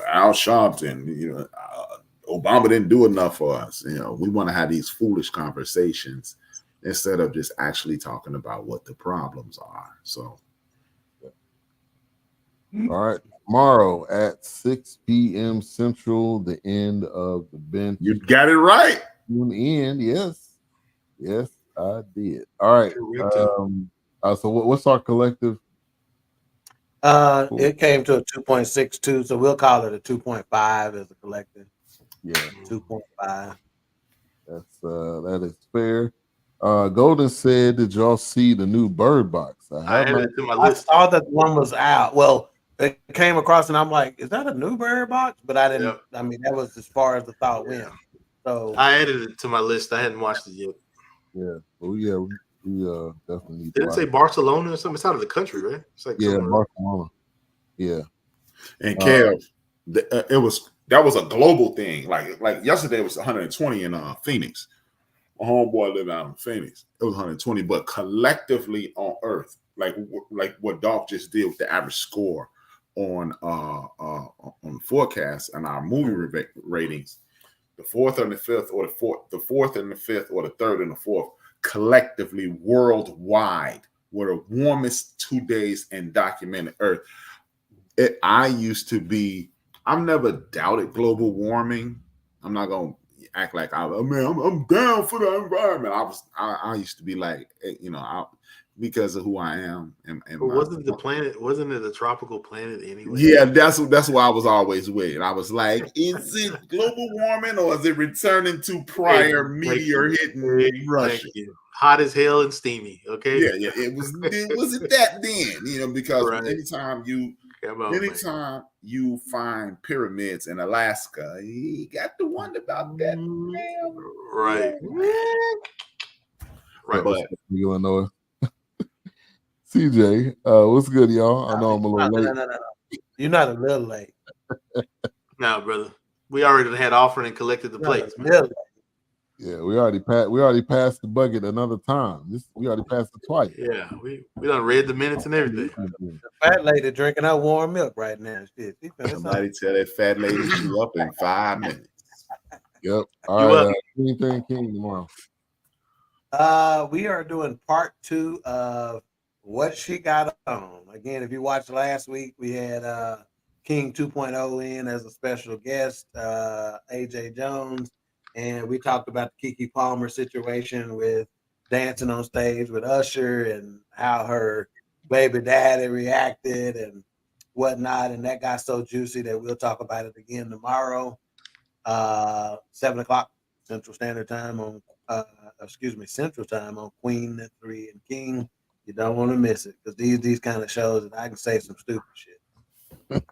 Al Sharpton. You know, Obama didn't do enough for us. You know, we want to have these foolish conversations instead of just actually talking about what the problems are. So, all right, tomorrow at 6 p.m. Central, the End of the Bench. You got it right. tune in. Yes, I did. All right. So what's our collective? It came to a 2.62, so we'll call it a 2.5 as a collective. Yeah, 2.5. That is fair. Golden said, "Did y'all see the new Bird Box?" I added it to my I list. saw that one was out. Well, it came across, and I'm like, "Is that a new Bird Box?" But I didn't. Yep. I mean, that was as far as the thought went. So I added it to my list. I hadn't watched it yet. Yeah, well, we definitely need Didn't it say Barcelona or something? It's out of the country, right? It's like Barcelona. Yeah, and Kev, that was a global thing. Like yesterday was 120 in Phoenix. My homeboy lived out in Phoenix. It was 120, but collectively on Earth, like what Dolph just did with the average score on the forecast and our movie ratings, the fourth and the fifth, or the fourth and the fifth, or the third and the fourth, collectively worldwide were the warmest 2 days in documented Earth. I've never doubted global warming. I'm not gonna act like I'm down for the environment. I used to be like, because of who I am. But wasn't it a tropical planet anyway? Yeah, that's why I was always with. I was like, is it global warming or is it returning to prior meteor hitting Russia? Hot as hell and steamy. Okay. Yeah. It wasn't that then, because anytime you find pyramids in Alaska, you got to wonder about that. Right. But Illinois. CJ, what's good, y'all? I know I'm a little late. No. You're not a little late. No, brother. We already had offered and collected the plates, man. Yeah, we already passed the bucket another time. We already passed it twice. Yeah, we done read the minutes and everything. The fat lady drinking her warm milk right now. Somebody tell that fat lady she's up in 5 minutes. Yep. All right. King tomorrow. We are doing part 2 of What She Got On. Again, if you watched last week, we had King 2.0 in as a special guest, AJ Jones. And we talked about the Keke Palmer situation with dancing on stage with Usher and how her baby daddy reacted and whatnot. And that got so juicy that we'll talk about it again tomorrow, 7 o'clock Central Standard Time on, Central Time on Queen at 3 and King. You don't want to miss it because these kind of shows that I can say some stupid shit.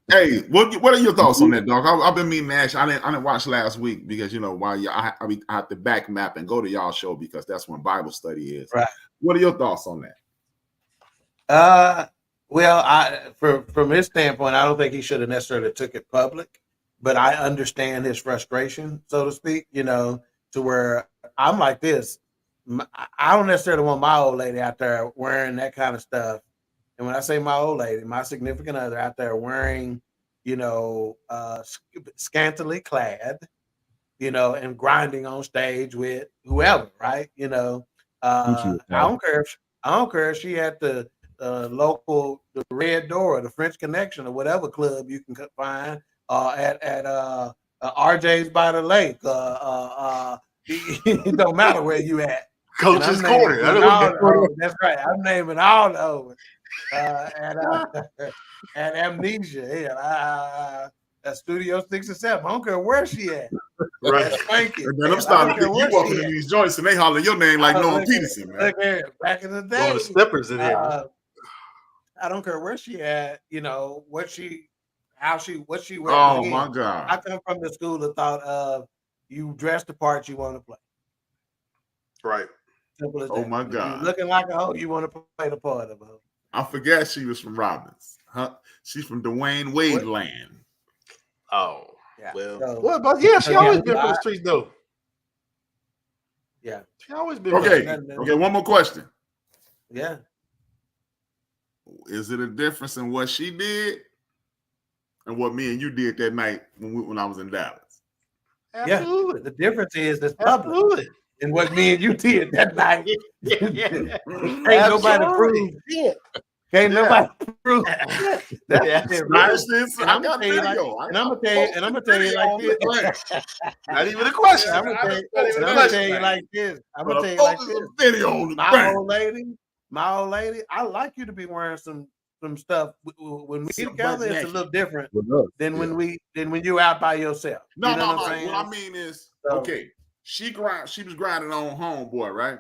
Hey, what are your thoughts on that, dog? I've been meaning to ask. I didn't watch last week because I have to back map and go to y'all show because that's when Bible study is. Right. What are your thoughts on that? Well, from his standpoint, I don't think he should have necessarily took it public, but I understand his frustration, so to speak. To where I'm like this. I don't necessarily want my old lady out there wearing that kind of stuff. And when I say my old lady, my significant other out there wearing, scantily clad, and grinding on stage with whoever, right? I don't care if she at the local, the Red Door, or the French Connection, or whatever club you can find at RJ's by the lake. It don't matter where you at. Coach's Corner. That's right. I'm naming all over. And Amnesia, at Studio 6 and 7. I don't care where she at. Right. Thank you. And then I'm starting to pick you up in these joints, and they holler your name like Noah Peterson, man. Look here, back in the day, the steppers in here. I don't care where she at. What she wears. Oh my God! I come from the school of thought of you dress the part you want to play. Right. Simple as that. Oh my God! You're looking like a hoe, you want to play the part of her. I forgot she was from Robbins. Huh? She's from Dwayne Wade land. Oh, yeah. Well, but she always been from the streets, though. Yeah, she always been. Okay. One more question. Yeah. Is it a difference in what she did and what me and you did that night when I was in Dallas? Absolutely. Yeah. The difference is it's public. And what me and you did that night. Ain't nobody proved shit. Can't nobody prove. That's Yeah. it, Smash bro. this. And I I'm got gonna tell you like, video. and I'm gonna tell you, and I'm gonna tell you like this. Not even a question. I'm gonna tell you, Not even and a I'm gonna question. tell you like this. I'm But gonna a tell you like focus this. of video on the My thing. old lady, I like you to be wearing some stuff. When we Some together, butt it's a naked. little different With us, than when you out by yourself. No, You know no, what no. I'm saying? What I mean is, So- okay, she was grinding on homeboy, right?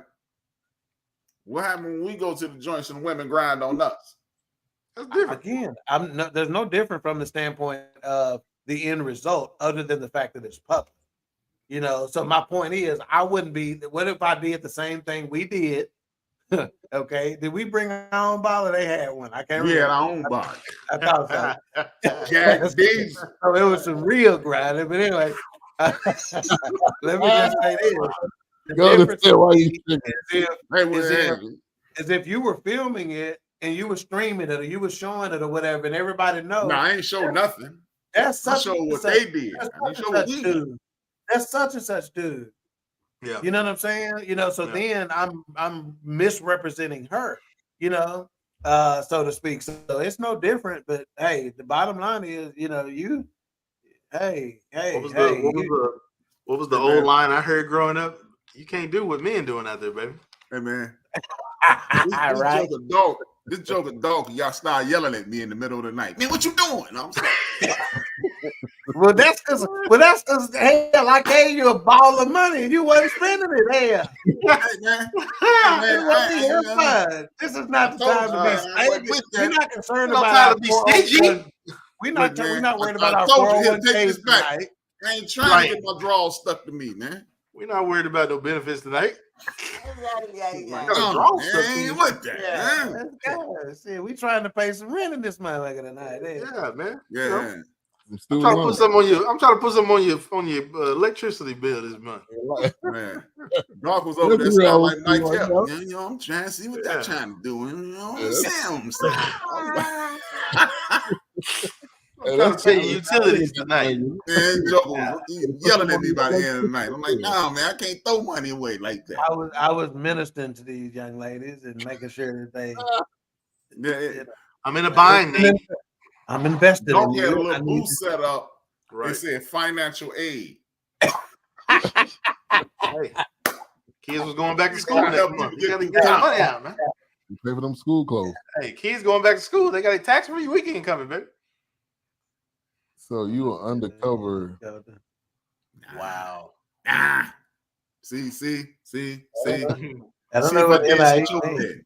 What happened when we go to the joints and women grind on us? That's different. Again, there's no different from the standpoint of the end result, other than the fact that it's public. You know, so my point is, I wouldn't be. What if I did the same thing we did? Okay, did we bring our own bottle? They had one. I can't We had remember. our own body. I thought so. Jack D's. So it was some real grinding, but anyway, let me just say this: the Go to difference say why you is chicken. if if you were filming it and you were streaming it or you were showing it or whatever, and everybody knows. No, I ain't showed nothing. That's I such showed and what such- they did. that's I didn't such show and what such we did. dude. That's such and such dude. Yeah. You know what I'm saying? You know, so Yeah. then I'm misrepresenting her, you know, so to speak. So it's no different, but hey, the bottom line is, you know, What was the Hey, old man. line I heard growing up? You can't do what men doing out there, baby. Hey man, this right? joke a dog. Y'all start yelling at me in the middle of the night. Man, what you doing? I'm sorry. Well, that's because hell, I gave you a ball of money and you wasn't spending it. Hell, Hey man, it wasn't your fun. This is not the time to be I wasn't stingy. with We're that. not concerned No about time our to be stingy. 401. We're Look, not man, worried I about our told you, here, take 401k this back. tonight. I ain't trying Right. to get my drawers stuck to me, man. We're not worried about no benefits tonight. Like, Gotta no, draw man, stuff I to ain't you. with that, Yeah, man. let's go. See, we trying to pay some rent in this motherfucker tonight. Yeah, man. Yeah, You know, man. I'm trying to put some on you. I'm trying to put some on your electricity bill this month. Man. Doc was over there That's sounding real, like Mike you Tell. know. You know, I'm trying to see what that trying to do. You know what I'm Yeah. saying? I'm trying to pay your utilities tonight. Man, Joe was yelling at me by the end of the night. I'm like, nah, man, I can't throw money away like that. I was ministering to these young ladies and making sure that they. Yeah, I'm in a bind, Nate. I'm invested Doc in had a you. little booth set up. Right. It said financial aid. Hey, kids was going back to school gotta next help month. people You gotta get get through some town. money out, man. You pay for them school clothes. Hey, kids going back to school. They got a tax-free weekend coming, baby. So you are undercover. Wow. Nah. See. I don't See know if what I dance NIE with your means. bed.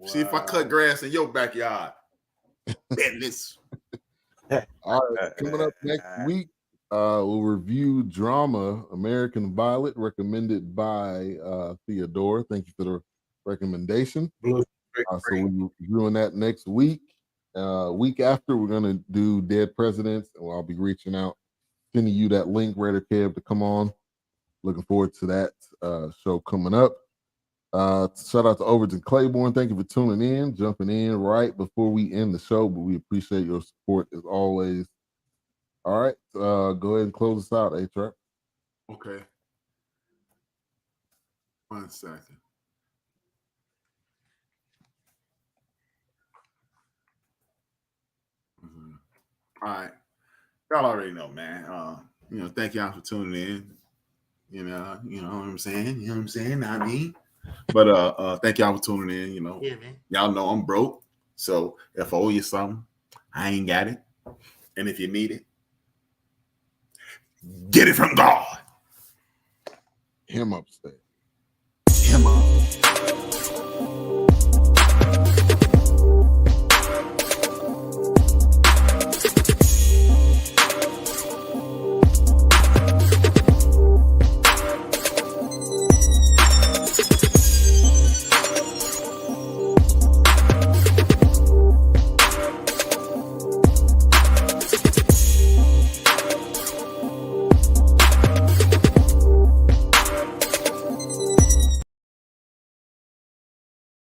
See if I cut grass in your backyard. Business. All right, coming up next week, we'll review drama American Violet, recommended by Theodore. Thank you for the recommendation. So we'll be reviewing that next week. Week after, we're going to do Dead Presidents, and I'll be reaching out, sending you that link, Raider Kev, to come on. Looking forward to that show coming up. Shout out to Overton Claiborne. Thank you for tuning in, jumping in right before we end the show, but we appreciate your support as always. All right, go ahead and close us out, A-Trap. Okay. 1 second. All right. Y'all already know, man. Thank y'all for tuning in. You know what I'm saying? You know what I'm saying? I mean. But thank y'all for tuning in. Yeah, man. Y'all know I'm broke. So if I owe you something, I ain't got it. And if you need it, get it from God. Him upstairs. Him up.